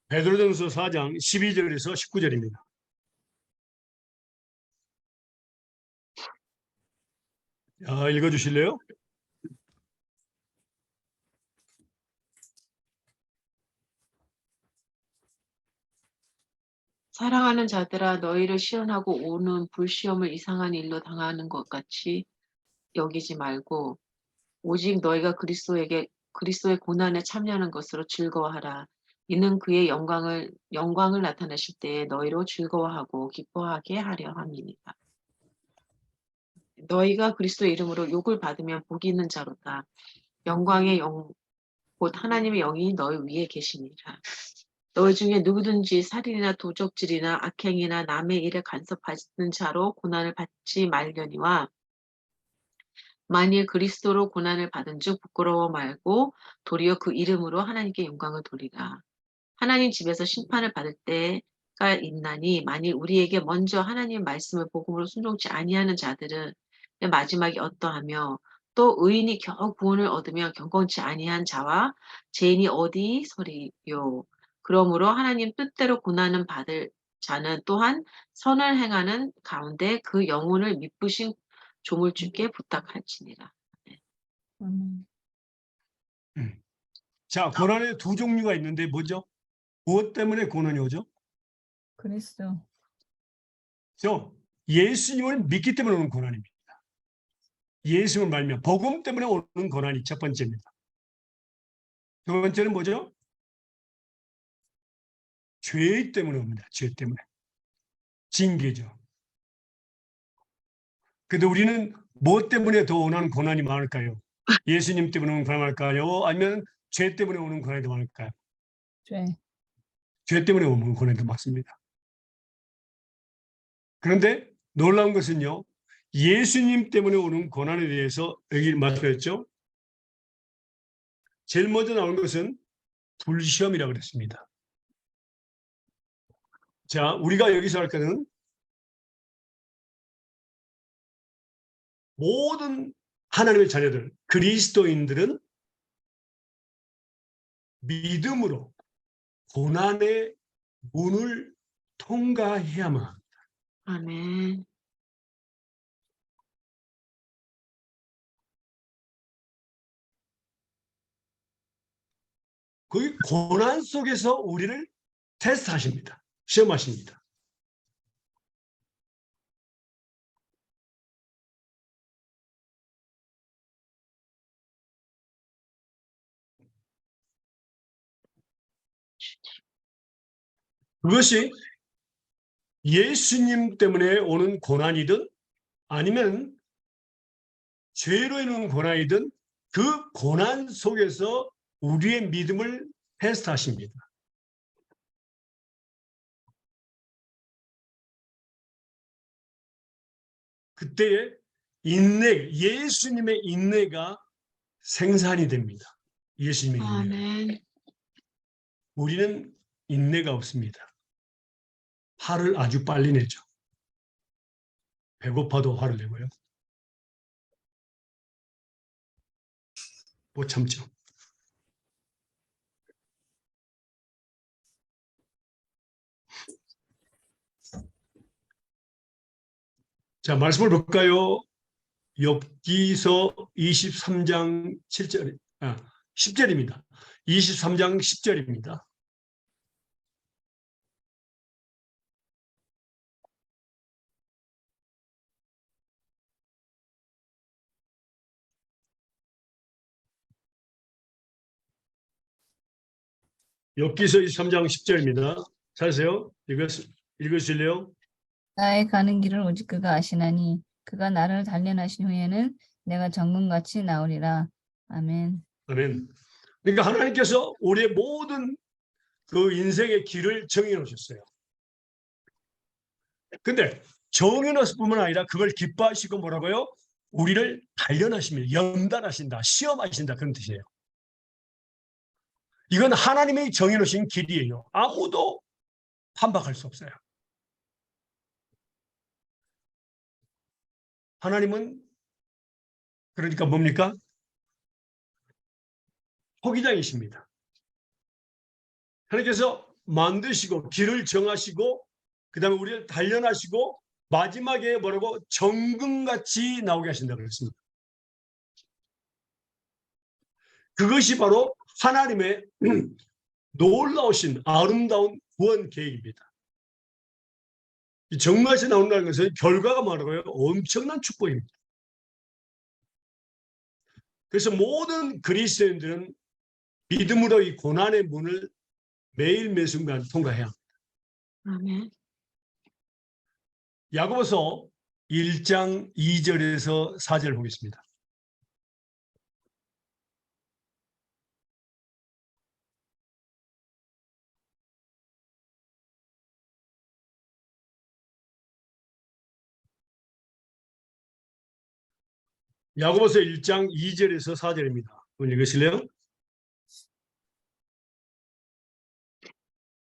베드로전서 4장 12절에서 19절입니다. 읽어주실래요? 사랑하는 자들아 너희를 시험하고 오는 불시험을 이상한 일로 당하는 것 같이 여기지 말고 오직 너희가 그리스도의 고난에 참여하는 것으로 즐거워하라. 이는 그의 영광을 나타내실 때에 너희로 즐거워하고 기뻐하게 하려 함이니라. 너희가 그리스도의 이름으로 욕을 받으면 복이 있는 자로다. 영광의 영 곧 하나님의 영이 너희 위에 계시니라. 너희 중에 누구든지 살인이나 도적질이나 악행이나 남의 일에 간섭하는 자로 고난을 받지 말려니와 만일 그리스도로 고난을 받은 즉 부끄러워 말고 도리어 그 이름으로 하나님께 영광을 돌리라. 하나님 집에서 심판을 받을 때가 있나니 만일 우리에게 먼저 하나님 말씀을 복음으로 순종치 아니하는 자들은 마지막이 어떠하며 또 의인이 겨우 구원을 얻으며 경건치 아니한 자와 죄인이 어디 서리요. 그러므로 하나님 뜻대로 고난을 받을 자는 또한 선을 행하는 가운데 그 영혼을 미쁘신 조물주께 부탁할지니라. 아멘. 자, 고난의 두 종류가 있는데 뭐죠? 무엇 때문에 고난이 오죠? 그리스도. 예수님을 믿기 때문에 오는 고난입니다. 예수님을 말며 복음 때문에 오는 고난이 첫 번째입니다. 두 번째는 뭐죠? 죄 때문에 옵니다. 죄 때문에. 징계죠. 근데 우리는 무엇 때문에 더 원하는 고난이 많을까요? 예수님 때문에 오는 고난이 많을까요? 아니면 죄 때문에 오는 고난이 더 많을까요? 죄. 죄 때문에 오는 고난이 더 많습니다. 그런데 놀라운 것은요. 예수님 때문에 오는 고난에 대해서 여기 말씀했죠. 제일 먼저 나오는 것은 불시험이라고 그랬습니다. 자, 우리가 여기서 할 거는 모든 하나님의 자녀들, 그리스도인들은 믿음으로 고난의 문을 통과해야만 합니다. 아멘. 그 고난 속에서 우리를 테스트하십니다. 시험하십니다. 그것이 예수님 때문에 오는 고난이든 아니면 죄로 인한 고난이든 그 고난 속에서 우리의 믿음을 테스트하십니다. 그때에 인내, 예수님의 인내가 생산이 됩니다. 예수님의 인내. 아멘. 우리는 인내가 없습니다. 화를 아주 빨리 내죠. 배고파도 화를 내고요. 못 참죠. 자, 말씀을 볼까요? 욥기서 23장 7절, 10절입니다. 23장 10절입니다. 욥기서 23장 10절입니다. 찾으세요? 읽으실래요? 나의 가는 길을 오직 그가 아시나니 그가 나를 단련하신 후에는 내가 정금같이 나오리라. 아멘. 아멘. 그러니까 하나님께서 우리의 모든 그 인생의 길을 정해 놓으셨어요. 근데 정해 놓을 뿐만 아니라 그걸 기뻐하시고 뭐라고요? 우리를 단련하십니다. 연단하신다. 시험하신다. 그런 뜻이에요. 이건 하나님의 정해 놓으신 길이에요. 아무도 반박할 수 없어요. 하나님은 그러니까 뭡니까? 포기장이십니다. 하나님께서 만드시고 길을 정하시고 그 다음에 우리를 단련하시고 마지막에 뭐라고 정금같이 나오게 하신다고 그랬습니다. 그것이 바로 하나님의 놀라우신 아름다운 구원 계획입니다. 이 정금같이 나온다는 것은 결과가 뭐라고요? 엄청난 축복입니다. 그래서 모든 그리스도인들은 믿음으로 이 고난의 문을 매일 매 순간 통과해야 합니다. 아멘. 야고보서 1장 2절에서 4절 보겠습니다. 야고보서 1장 2절에서 4절입니다. 한번 읽으실래요?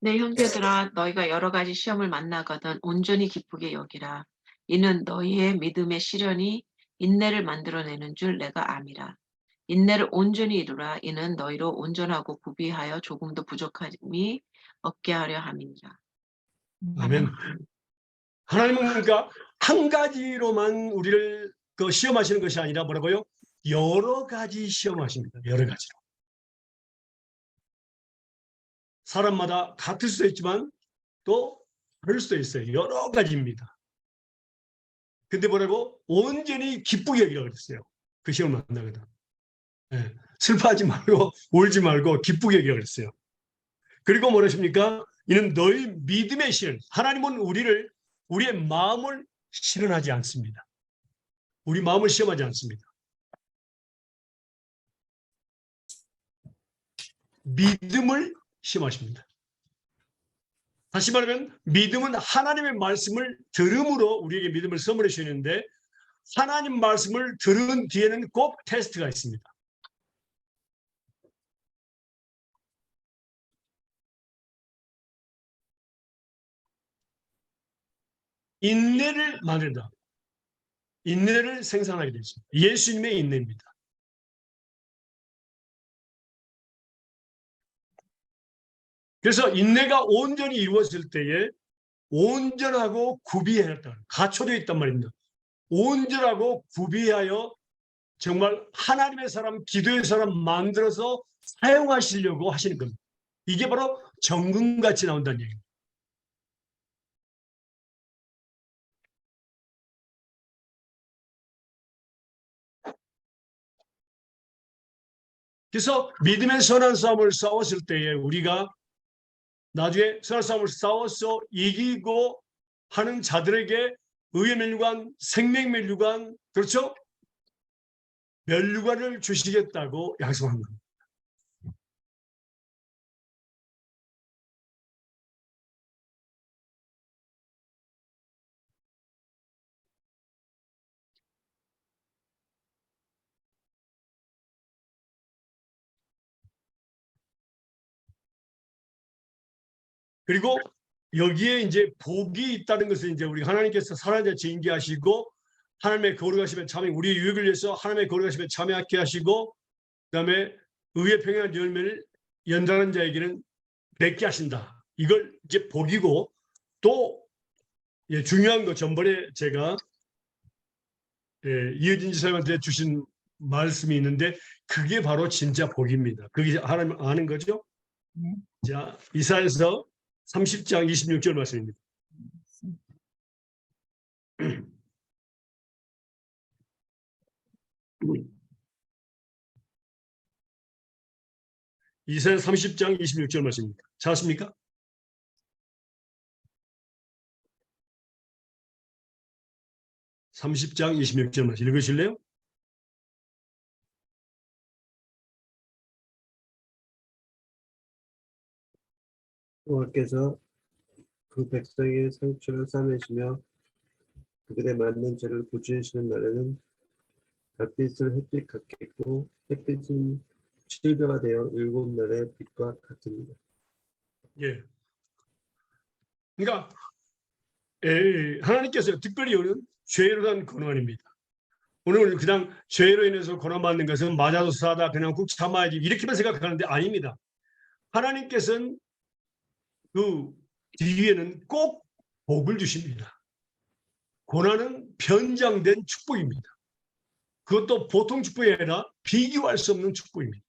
내 형제들아 너희가 여러 가지 시험을 만나거든 온전히 기쁘게 여기라. 이는 너희의 믿음의 시련이 인내를 만들어내는 줄 내가 암이라. 인내를 온전히 이루라. 이는 너희로 온전하고 구비하여 조금도 부족함이 없게 하려 함이니라. 아멘. 하나님은 그러니까 한 가지로만 우리를 시험하시는 것이 아니라 뭐라고요? 여러 가지 시험하십니다. 여러 가지로. 사람마다 같을 수도 있지만 또 다를 수도 있어요. 여러 가지입니다. 근데 뭐라고? 온전히 기쁘게 여기라고 그랬어요. 그 시험을 만나거든. 네. 슬퍼하지 말고 울지 말고 기쁘게 여기라고 그랬어요. 그리고 뭐라십니까? 이는 너희 믿음의 시련. 하나님은 우리의 마음을 실현하지 않습니다. 우리 마음을 시험하지 않습니다. 믿음을 시험하십니다. 다시 말하면 믿음은 하나님의 말씀을 들음으로 우리에게 믿음을 선물해 주시는데 하나님 말씀을 들은 뒤에는 꼭 테스트가 있습니다. 인내를 만든다. 인내를 생산하게 되죠. 예수님의 인내입니다. 그래서 인내가 온전히 이루어질 때에 온전하고 구비하였다. 갖춰져 있단 말입니다. 온전하고 구비하여 정말 하나님의 사람, 기도의 사람 만들어서 사용하시려고 하시는 겁니다. 이게 바로 정금같이 나온다는 얘기입니다. 그래서 믿음의 선한 싸움을 싸웠을 때에 우리가 나중에 선한 싸움을 싸워서 이기고 하는 자들에게 의의 면류관, 생명 면류관, 그렇죠? 면류관을 주시겠다고 약속한 겁니다. 그리고 여기에 이제 복이 있다는 것을 이제 우리 하나님께서 살아자 징계하시고 하나님의 거룩하심에 참여, 우리의 유익을 위해서 하나님의 거룩하심에 참여하게 하시고 그다음에 의의 평행한 열매를 연단하는 자에게는 맺게 하신다. 이걸 이제 복이고 또 중요한 거 전번에 제가 이어진 지사님한테 주신 말씀이 있는데 그게 바로 진짜 복입니다. 그게 하나님 아는 거죠? 네. 자, 이사야서 30장 26절 말씀입니다. 이사야 30장 26절 말씀입니다. 찾았습니까? (30장 26절) 말씀 읽으실래요? 여호와께서 그 백성의 상처를 싸매시며 그들의 맞는 죄를 고치시는 날에는 달빛을 햇빛 같겠고 햇빛은 칠배가 되어 일곱 날의 빛과 같습니다. 예. 그러니까 하나님께서 특별히 오는 죄로 단 고난입니다. 오늘 그냥 죄로 인해서 고난받는 것은 맞아도 싸다 그냥 꾹 참아야지 이렇게만 생각하는데 아닙니다. 하나님께서는 그 뒤에는 꼭 복을 주십니다. 고난은 변장된 축복입니다. 그것도 보통 축복이 아니라 비교할 수 없는 축복입니다.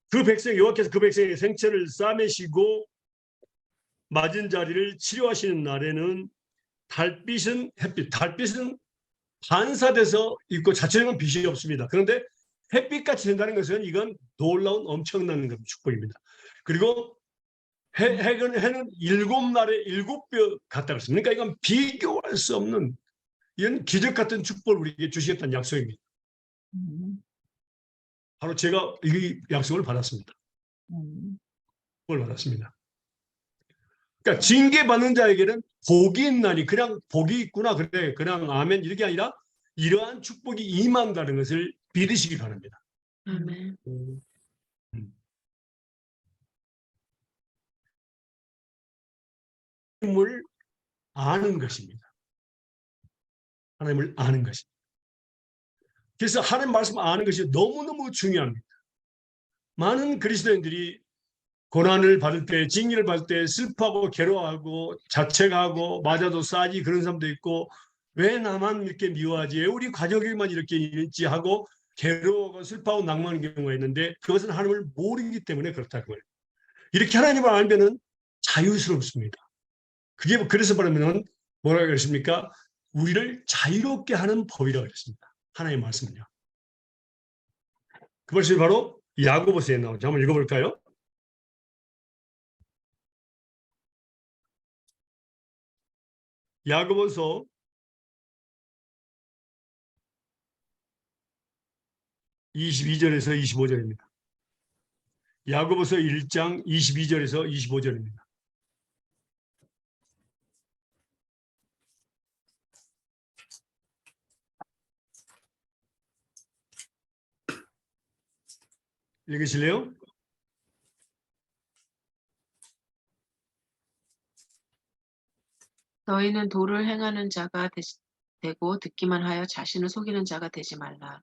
그 백성, 여호와께서 그 백성의 생체를 싸매시고 맞은 자리를 치료하시는 날에는 달빛은 햇빛, 달빛은 반사돼서 있고 자체적인 빛이 없습니다. 그런데 햇빛같이 된다는 것은 이건 놀라운 엄청난 축복입니다. 그리고 해는 일곱 날에 일곱 뼈 같다 그랬습니다. 그러니까 이건 비교할 수 없는 이런 기적 같은 축복을 우리에게 주시겠다는 약속입니다. 바로 제가 이 약속을 받았습니다. 그걸 받았습니다. 그러니까 징계받는 자에게는 복이 있나니 그냥 복이 있구나 그래 그냥 아멘 이렇게 아니라 이러한 축복이 임한다는 것을 믿으시기 바랍니다. 아멘. 하나님을 아는 것입니다. 하나님을 아는 것입니다. 그래서 하나님 말씀 아는 것이 너무너무 중요합니다. 많은 그리스도인들이 고난을 받을 때, 징계를 받을 때 슬퍼하고 괴로워하고 자책하고 맞아도 싸지 그런 사람도 있고 왜 나만 이렇게 미워하지? 왜 우리 가족에만 이렇게 있지? 하고 괴로워하고 슬퍼하고 낭만하는 경우가 있는데 그것은 하나님을 모르기 때문에 그렇다고요. 이렇게 하나님을 알면은 자유스럽습니다. 그게 그래서 말하면 뭐라고 그랬습니까? 우리를 자유롭게 하는 법이라고 했습니다. 하나님의 말씀은요. 그 말씀이 바로 야고보서에 나오죠. 한번 읽어볼까요? 야고보서 22절에서 25절입니다. 야고보서 1장 22절에서 25절입니다. 읽으실래요? 너희는 도를 행하는 자가 되고 듣기만 하여 자신을 속이는 자가 되지 말라.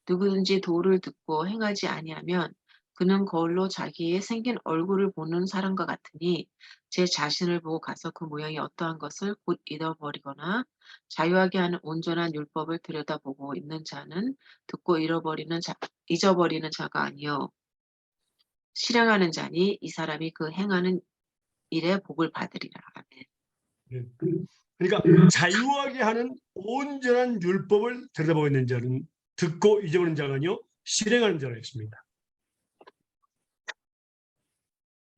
누구든지 도를 듣고 행하지 아니하면 그는 거울로 자기의 생긴 얼굴을 보는 사람과 같으니 제 자신을 보고 가서 그 모양이 어떠한 것을 곧 잃어버리거나 자유하게 하는 온전한 율법을 들여다보고 있는 자는 듣고 잊어버리는 자가 아니요 실행하는 자니 이 사람이 그 행하는 일에 복을 받으리라. 아멘. 그러니까 자유하게 하는 온전한 율법을 들여다보고 있는 자는 듣고 잊어버리는 자가 아니요 실행하는 자라 했습니다.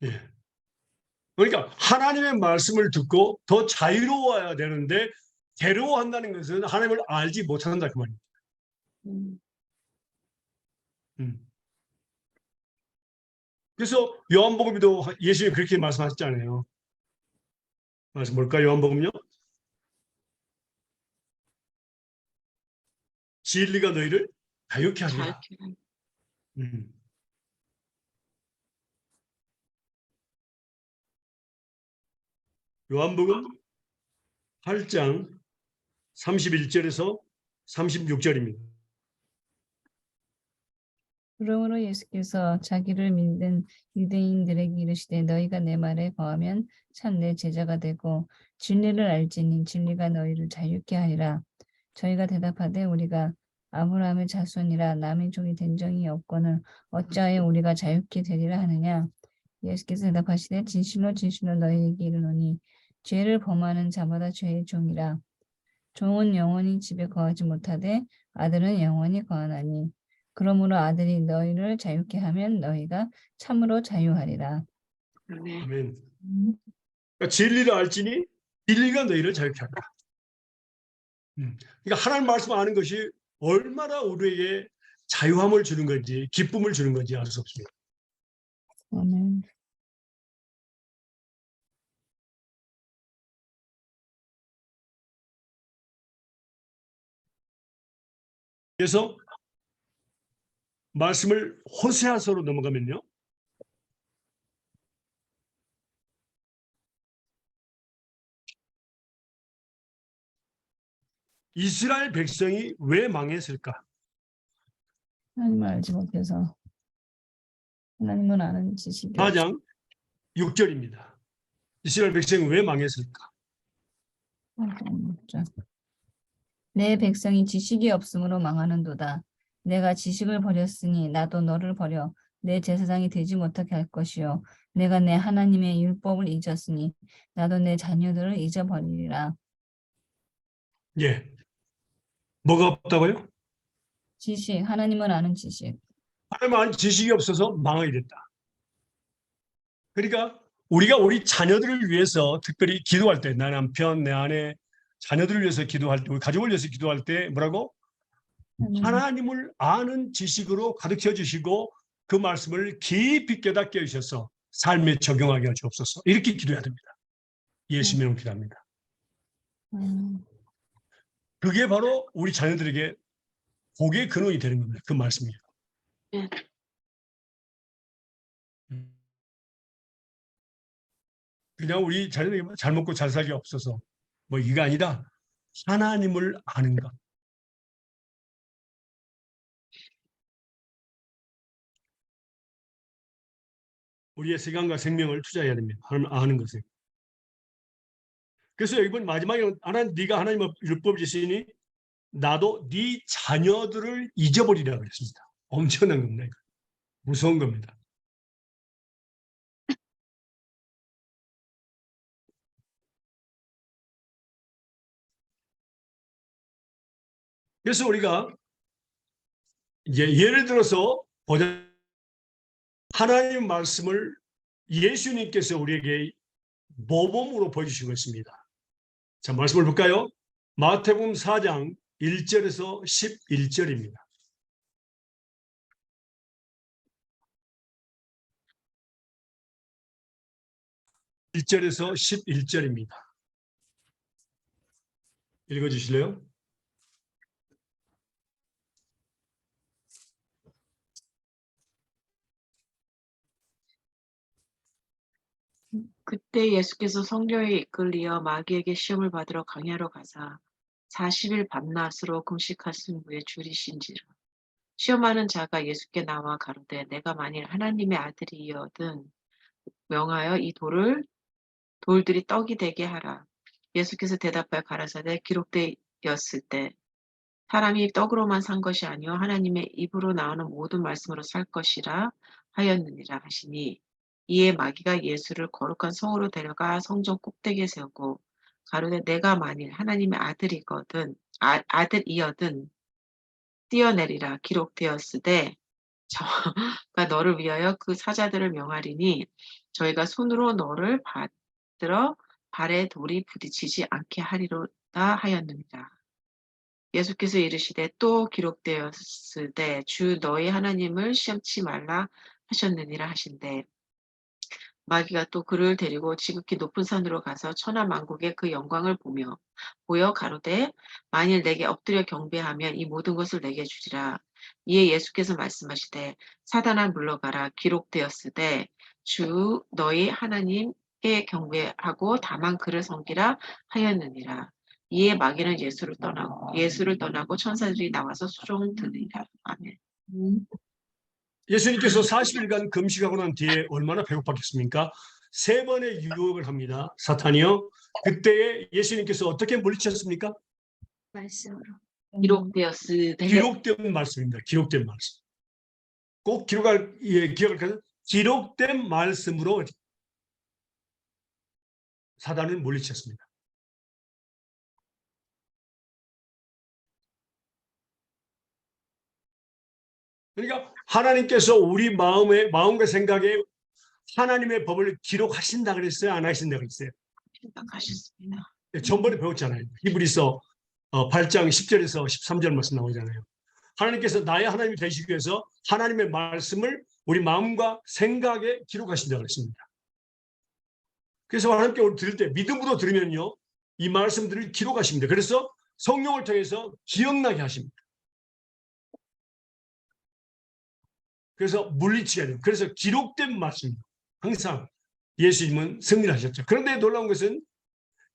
예. 그러니까 하나님의 말씀을 듣고 더 자유로워야 되는데 괴로워한다는 것은 하나님을 알지 못한다 그 말입니다. 그래서 요한복음에도 예수님이 그렇게 말씀하셨잖아요. 말씀 뭘까요? 요한복음요? 진리가 너희를 자유케 하리라. 요한복음 8장 31절에서 36절입니다. 그러므로 예수께서 자기를 믿는 유대인들에게 이르시되 너희가 내 말에 거하면 참 내 제자가 되고 진리를 알지니 진리가 너희를 자유케 하리라. 저희가 대답하되 우리가 아브라함의 자손이라 남의 종이 된 적이 없거늘 어찌하여 우리가 자유케 되리라 하느냐. 예수께서 대답하시되 진실로 진실로 너희에게 이르노니 죄를 범하는 자마다 죄의 종이라. 종은 영원히 집에 거하지 못하되 아들은 영원히 거하나니 그러므로 아들이 너희를 자유케 하면 너희가 참으로 자유하리라. 아멘. 아멘. 그러니까 진리를 알지니 진리가 너희를 자유케 하리라. 그러니까 하나님 말씀 아는 것이 얼마나 우리에게 자유함을 주는 건지 기쁨을 주는 건지 알 수 없습니다. 아멘. 그래서 말씀을 호세아서로 넘어가면요. 이스라엘 백성이 왜 망했을까? 하나님을 알지 못해서 하나님을 아는 지식이 4장 6절입니다. 이스라엘 백성이 왜 망했을까? 없죠. 내 백성이 지식이 없으므로 망하는도다. 내가 지식을 버렸으니 나도 너를 버려 내 제사장이 되지 못하게 할 것이요 내가 내 하나님의 율법을 잊었으니 나도 내 자녀들을 잊어버리리라. 예. 뭐가 없다고요? 지식, 하나님을 아는 지식. 하나님 아는 지식이 없어서 망하게 됐다. 그러니까 우리가 우리 자녀들을 위해서 특별히 기도할 때, 내 남편, 내 아내, 자녀들을 위해서 기도할 때, 우리 가족을 위해서 기도할 때 뭐라고? 하나님을 아는 지식으로 가르쳐 주시고 그 말씀을 깊이 깨닫게 해주셔서 삶에 적용하게 하시옵소서. 이렇게 기도해야 됩니다. 예수님으로 기도합니다. 그게 바로 우리 자녀들에게 복의 근원이 되는 겁니다. 그 말씀이에요. 네. 그냥 우리 자녀들이 잘 먹고 잘 살기 없어서 뭐 이게 아니라 하나님을 아는 것. 우리의 시간과 생명을 투자해야 됩니다. 하나님을 아는 것에. 그래서 이번 마지막에 하나님, 네가 하나님의 율법을 지시니 나도 네 자녀들을 잊어버리라 그랬습니다. 엄청난 겁니다. 이거. 무서운 겁니다. 그래서 우리가 이제 예를 들어서 보자. 하나님 말씀을 예수님께서 우리에게 모범으로 보여주신 것입니다. 자, 말씀을 볼까요? 마태복음 4장 1절에서 11절입니다. 1절에서 11절입니다. 읽어주실래요? 그때 예수께서 성령에 이끌리어 마귀에게 시험을 받으러 광야로 가사 40일 밤낮으로 금식하신 후에 줄이신지라. 시험하는 자가 예수께 나와 가로되 내가 만일 하나님의 아들이여든 명하여 이 돌들이 떡이 되게 하라. 예수께서 대답하여 가라사대 기록되었을 때 사람이 떡으로만 산 것이 아니요 하나님의 입으로 나오는 모든 말씀으로 살 것이라 하였느니라 하시니 이에 마귀가 예수를 거룩한 성으로 데려가 성전 꼭대기에 세우고 가로되 내가 만일 하나님의 아들이여든 뛰어내리라. 기록되었으되 저가 너를 위하여 그 사자들을 명하리니 저희가 손으로 너를 받들어 발에 돌이 부딪히지 않게 하리로다 하였느니라. 예수께서 이르시되 또 기록되었으되 주 너희 하나님을 시험치 말라 하셨느니라 하신대 마귀가 또 그를 데리고 지극히 높은 산으로 가서 천하만국의 그 영광을 보여 가로되 만일 내게 엎드려 경배하면 이 모든 것을 내게 주리라. 이에 예수께서 말씀하시되 사단아 물러가라. 기록되었으되 주 너희 하나님께 경배하고 다만 그를 섬기라 하였느니라. 이에 마귀는 예수를 떠나고 천사들이 나와서 수종 드리라. 아멘. 예수님께서 40일간 금식하고 난 뒤에 얼마나 배고팠겠습니까? 3번의 유혹을 합니다. 사탄이요. 그때에 예수님께서 어떻게 물리쳤습니까? 말씀으로. 기록되었으되 기록된 말씀입니다. 기록된 말씀. 꼭 기억할 것은 기록된 말씀으로 사단을 물리쳤습니다. 그러니까 하나님께서 우리 마음과 생각에 하나님의 법을 기록하신다 그랬어요? 안 하신다 그랬어요? 하셨습니다. 전번에 배웠잖아요. 히브리서 8장 10절에서 13절 말씀 나오잖아요. 하나님께서 나의 하나님이 되시기 위해서 하나님의 말씀을 우리 마음과 생각에 기록하신다 그랬습니다. 그래서 하나님께 우리 들을 때 믿음으로 들으면요. 이 말씀들을 기록하십니다. 그래서 성령을 통해서 기억나게 하십니다. 그래서 물리치게 돼요. 그래서 기록된 말씀입니다. 항상 예수님은 승리를 하셨죠. 그런데 놀라운 것은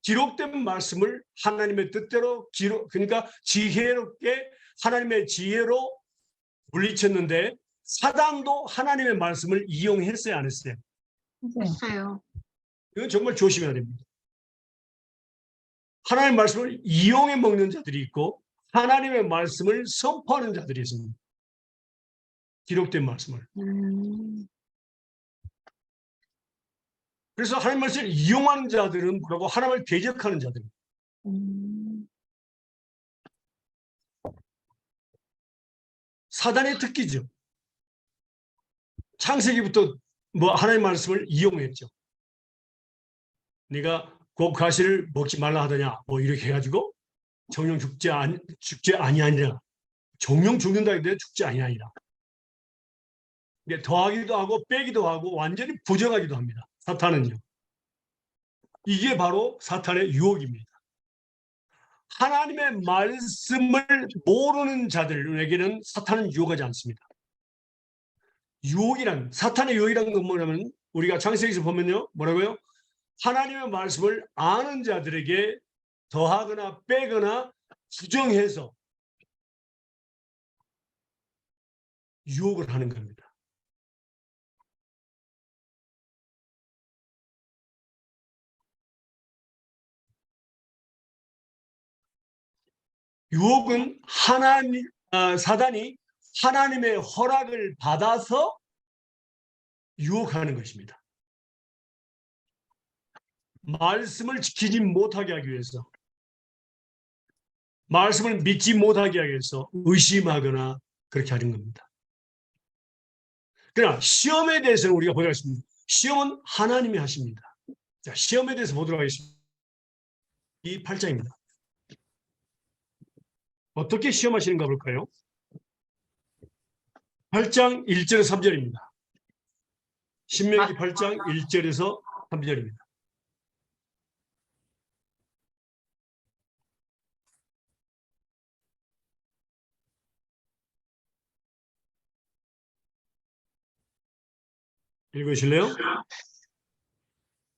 기록된 말씀을 하나님의 뜻대로 그러니까 지혜롭게 하나님의 지혜로 물리쳤는데 사단도 하나님의 말씀을 이용했어요, 안 했어요? 했어요. 이건 정말 조심해야 됩니다. 하나님의 말씀을 이용해 먹는 자들이 있고 하나님의 말씀을 선포하는 자들이 있습니다. 기록된 말씀을. 그래서 하나님의 말씀을 이용하는 자들은 뭐라고? 하나님을 대적하는 자들. 사단의 특기죠. 창세기부터 하나님의 말씀을 이용했죠. 네가 그 과실을 먹지 말라 하더냐 이렇게 해가지고 정령 죽지 아니하니라. 정령 죽는다 했는데 죽지 아니하니라. 더하기도 하고 빼기도 하고 완전히 부정하기도 합니다. 사탄은요. 이게 바로 사탄의 유혹입니다. 하나님의 말씀을 모르는 자들에게는 사탄은 유혹하지 않습니다. 사탄의 유혹이란 건 뭐냐면 우리가 창세기에서 보면요. 뭐라고요? 하나님의 말씀을 아는 자들에게 더하거나 빼거나 수정해서 유혹을 하는 겁니다. 유혹은 사단이 하나님의 허락을 받아서 유혹하는 것입니다. 말씀을 지키지 못하게 하기 위해서, 말씀을 믿지 못하게 하기 위해서 의심하거나 그렇게 하는 겁니다. 그러나 시험에 대해서는 우리가 보도록 하겠습니다. 시험은 하나님이 하십니다. 자, 시험에 대해서 보도록 하겠습니다. 이 8장입니다. 어떻게 시험하시는가 볼까요? 8장 1절에서 3절입니다. 신명기 8장 1절에서 3절입니다. 읽으실래요?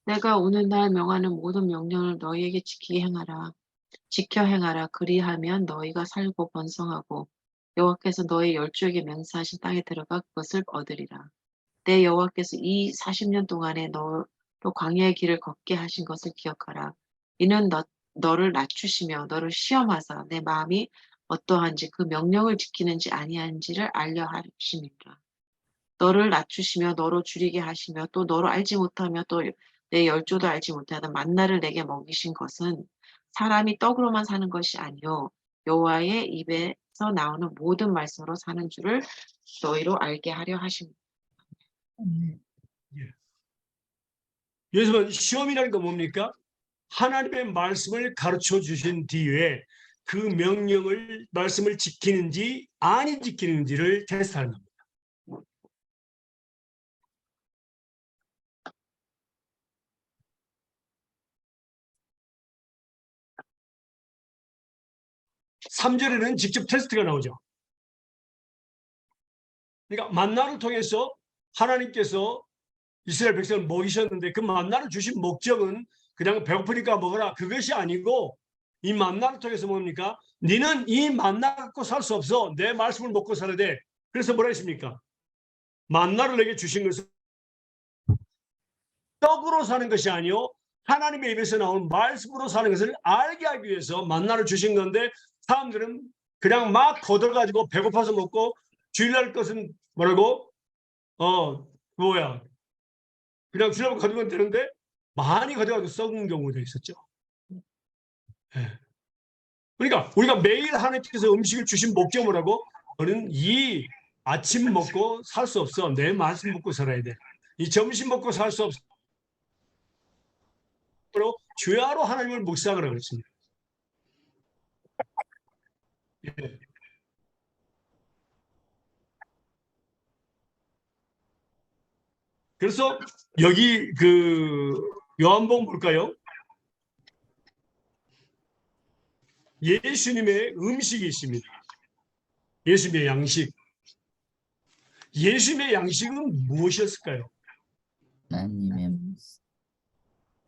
내가 오늘날 명하는 모든 명령을 너희에게 지켜 행하라. 그리하면 너희가 살고 번성하고 여호와께서 너희 열조에게 맹세하신 땅에 들어가 그것을 얻으리라. 내 여호와께서 이 40년 동안에 너로 광야의 길을 걷게 하신 것을 기억하라. 이는 너를 낮추시며 너를 시험하사 내 마음이 어떠한지 그 명령을 지키는지 아니한지를 알려 하심이라. 너를 낮추시며 너로 줄이게 하시며 또 너로 알지 못하며 또 내 열조도 알지 못하던 만나를 내게 먹이신 것은 사람이 떡으로만 사는 것이 아니요 여호와의 입에서 나오는 모든 말씀으로 사는 줄을 너희로 알게 하려 하십니다. 여기서 시험이라는 건 뭡니까? 하나님의 말씀을 가르쳐 주신 뒤에 그 말씀을 지키는지 안 지키는지를 테스트하는 겁니다. (3절에는) 직접 테스트가 나오죠. 그러니까 만나를 통해서 하나님께서 이스라엘 백성을 먹이셨는데 그 만나를 주신 목적은 그냥 배고프니까 먹어라 그것이 아니고, 이 만나를 통해서 뭡니까? 너는 이 만나 갖고 살 수 없어. 내 말씀을 먹고 살아야 돼. 그래서 뭐라 했습니까? 만나를 내게 주신 것은 떡으로 사는 것이 아니요 하나님의 입에서 나온 말씀으로 사는 것을 알게 하기 위해서 만나를 주신 건데, 사람들은 그냥 막 거둬가지고 배고파서 먹고 주일날 것은 뭐라고? 그냥 주일날 거두면 되는데 많이 거둬가지고 썩은 경우도 있었죠. 네. 그러니까 우리가 매일 하나님께서 음식을 주신 목적 뭐라고? 너는 이 아침 먹고 살 수 없어. 내 말씀 먹고 살아야 돼. 이 점심 먹고 살 수 없어. 주야로 하나님을 묵상하라고 했습니다. 예. 그래서 여기 요한복음 볼까요? 예수님의 음식이 있습니다. 예수님의 양식. 예수님의 양식은 무엇이었을까요? 하나님의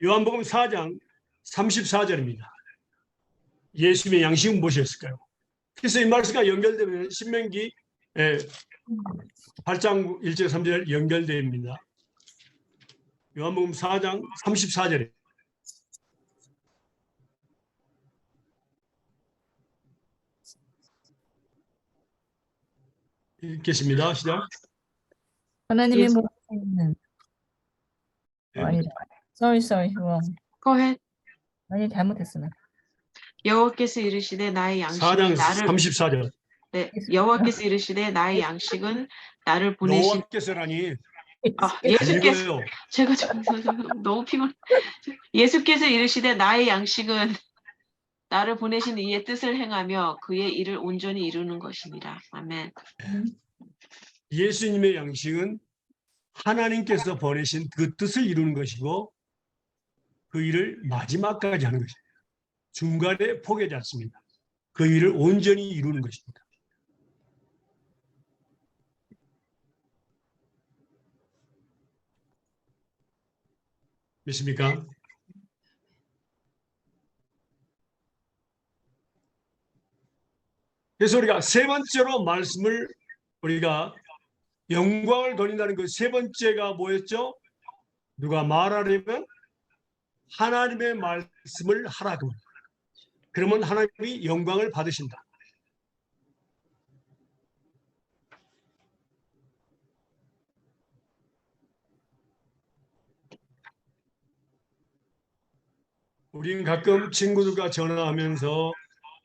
요한복음 4장 34절입니다. 예수님의 양식은 무엇이었을까요? 그래서 이 말씀과 연결되면 신명기 8장 1절 3절 연결됩니다. 요한복음 4장 34절에 읽겠습니다. 시작. 하나님의 예수- 목소리는 네. 아니다. Sorry, wrong. Go ahead. 아니 잘못했어 나. 여호와께서 이르시되 나의 양식은 4장 나를 34절. 네, 여호와께서 이르시되 나의 양식은 나를 보내신 여호와께서라니 예수께서 읽어요. 제가 너무 피곤. 예수께서 이르시되 나의 양식은 나를 보내신 이의 뜻을 행하며 그의 일을 온전히 이루는 것이니라. 아멘. 예수님의 양식은 하나님께서 보내신 그 뜻을 이루는 것이고 그 일을 마지막까지 하는 것입니다. 중간에 포기하지 않습니다. 그 일을 온전히 이루는 것입니다. 믿습니까? 그래서 우리가 세 번째로 말씀을 우리가 영광을 돌린다는 그 세 번째가 뭐였죠? 누가 말하려면 하나님의 말씀을 하라고. 그러면 하나님이 영광을 받으신다. 우리는 가끔 친구들과 전화하면서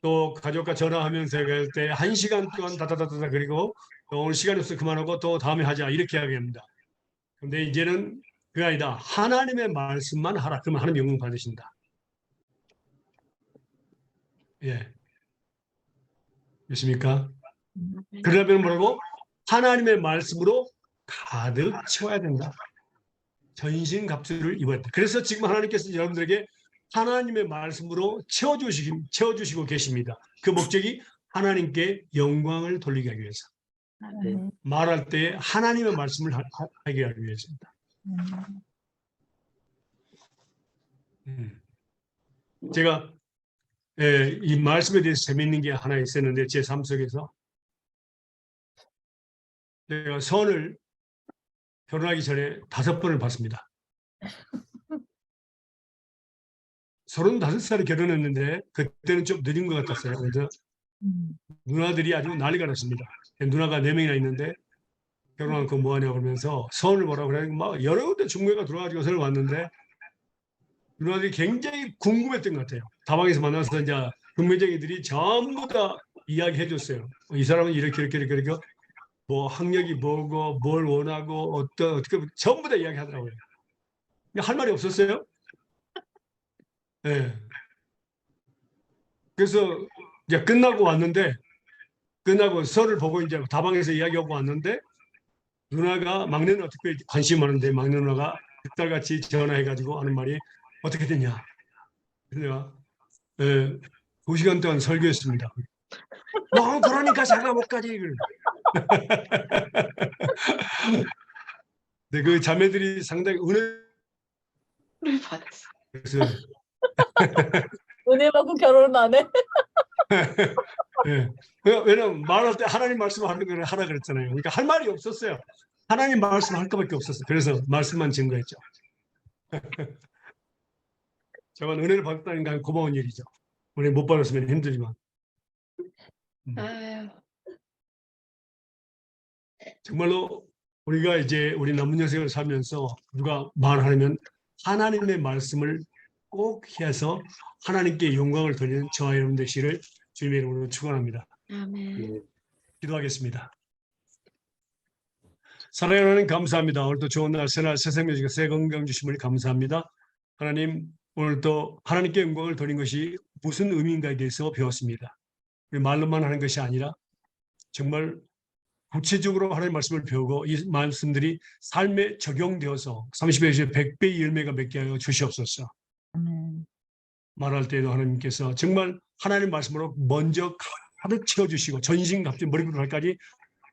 또 가족과 전화하면서 할 때 1시간 동안 다다다다 그리고 또 오늘 시간이 없어 그만하고 또 다음에 하자 이렇게 이야기합니다. 근데 이제는 그게 아니다. 하나님의 말씀만 하라. 그러면 하나님 영광 받으신다. 예. 됐습니까? 그러려면 뭐라고? 하나님의 말씀으로 가득 채워야 된다. 전신갑주를 입어야 된다. 그래서 지금 하나님께서 여러분들에게 하나님의 말씀으로 채워주시고 계십니다. 그 목적이 하나님께 영광을 돌리게 하기 위해서. 말할 때 하나님의 말씀을 하게 하기 위해서입니다. 제가 이 말씀에 대해서 재밌는 게 하나 있었는데 제 삶 속에서 제가 선을 결혼하기 전에 5번을 봤습니다. 35살에 결혼했는데 그때는 좀 늦은 것 같았어요. 그래서 누나들이 아주 난리가 났습니다. 누나가 4명이나 있는데 결혼한 거 뭐하냐고 그러면서 선을 보라고 그러니까 막 여러 군데 중매가 들어와가지고 선을 왔는데 누나들이 굉장히 궁금했던 것 같아요. 다방에서 만나서 이제 금매쟁이들이 전부 다 이야기해 줬어요. 이 사람은 이렇게 뭐 학력이 뭐고 뭘 원하고 어떻게 전부 다 이야기하더라고요. 할 말이 없었어요. 네. 그래서 이제 끝나고 서를 보고 이제 다방에서 이야기하고 왔는데 누나가 막내는 어떻게 관심이 많은데 막내 누나가 그딸같이 전화해가지고 하는 말이 어떻게 됐냐. 그래서 2시간 동안 설교했습니다. 너 그러니까 자가 못 가지. 근데 그 자매들이 상당히 를 받았어. 그래서 은혜 받고 결혼은 안 해? 예. 왜냐면 말할 때 하나님 말씀 하는 걸 하라 그랬잖아요. 그러니까 할 말이 없었어요. 하나님 말씀 할 것밖에 없었어요. 그래서 말씀만 증거했죠. 저건 은혜를 받았다는 건 고마운 일이죠. 우리 못 받았으면 힘들지만. 아유, 정말로 우리가 이제 우리 남은 여생을 살면서 누가 말하면 하나님의 말씀을 꼭 해서 하나님께 영광을 돌리는 저와 여러분 되시기를 주님의 이름으로 축원합니다. 아멘. 기도하겠습니다. 사랑하는 하나님 감사합니다. 오늘도 좋은 날 새날 새생명 주시고 새 건강 주심을 감사합니다. 하나님 오늘도 하나님께 영광을 돌린 것이 무슨 의미인가에 대해서 배웠습니다. 우리 말로만 하는 것이 아니라 정말 구체적으로 하나님의 말씀을 배우고 이 말씀들이 삶에 적용되어서 30배에서 100배의 열매가 맺게 하여 주시옵소서. 말할 때에도 하나님께서 정말 하나님의 말씀으로 먼저 가득 채워주시고 전신갑주 머리부터 발까지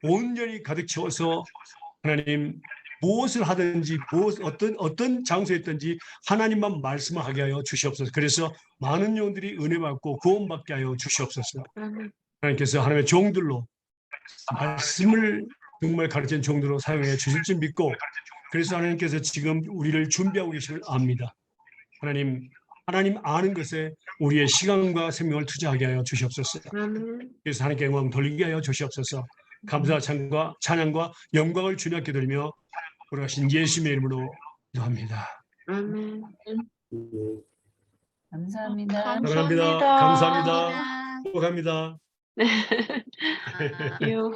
온전히 가득 채워서 하나님 무엇을 하든지 어떤 장소에 있든지 하나님만 말씀을 하게 하여 주시옵소서. 그래서 많은 영혼들이 은혜 받고 구원받게 하여 주시옵소서. 하나님께서 하나님의 종들로 말씀을 정말 가르치는 종들로 사용해 주실 줄 믿고 그래서 하나님께서 지금 우리를 준비하고 계심을 압니다. 하나님 아는 것에 우리의 시간과 생명을 투자하게 하여 주시옵소서. 그래서 하나님께 영광 돌리게 하여 주시옵소서. 감사 찬양과 영광을 주님께 드리며 돌아가신 예수님의 이름으로 기도합니다. 아멘. 감사합니다. 사랑합니다. 감사합니다. 축복합니다. 유.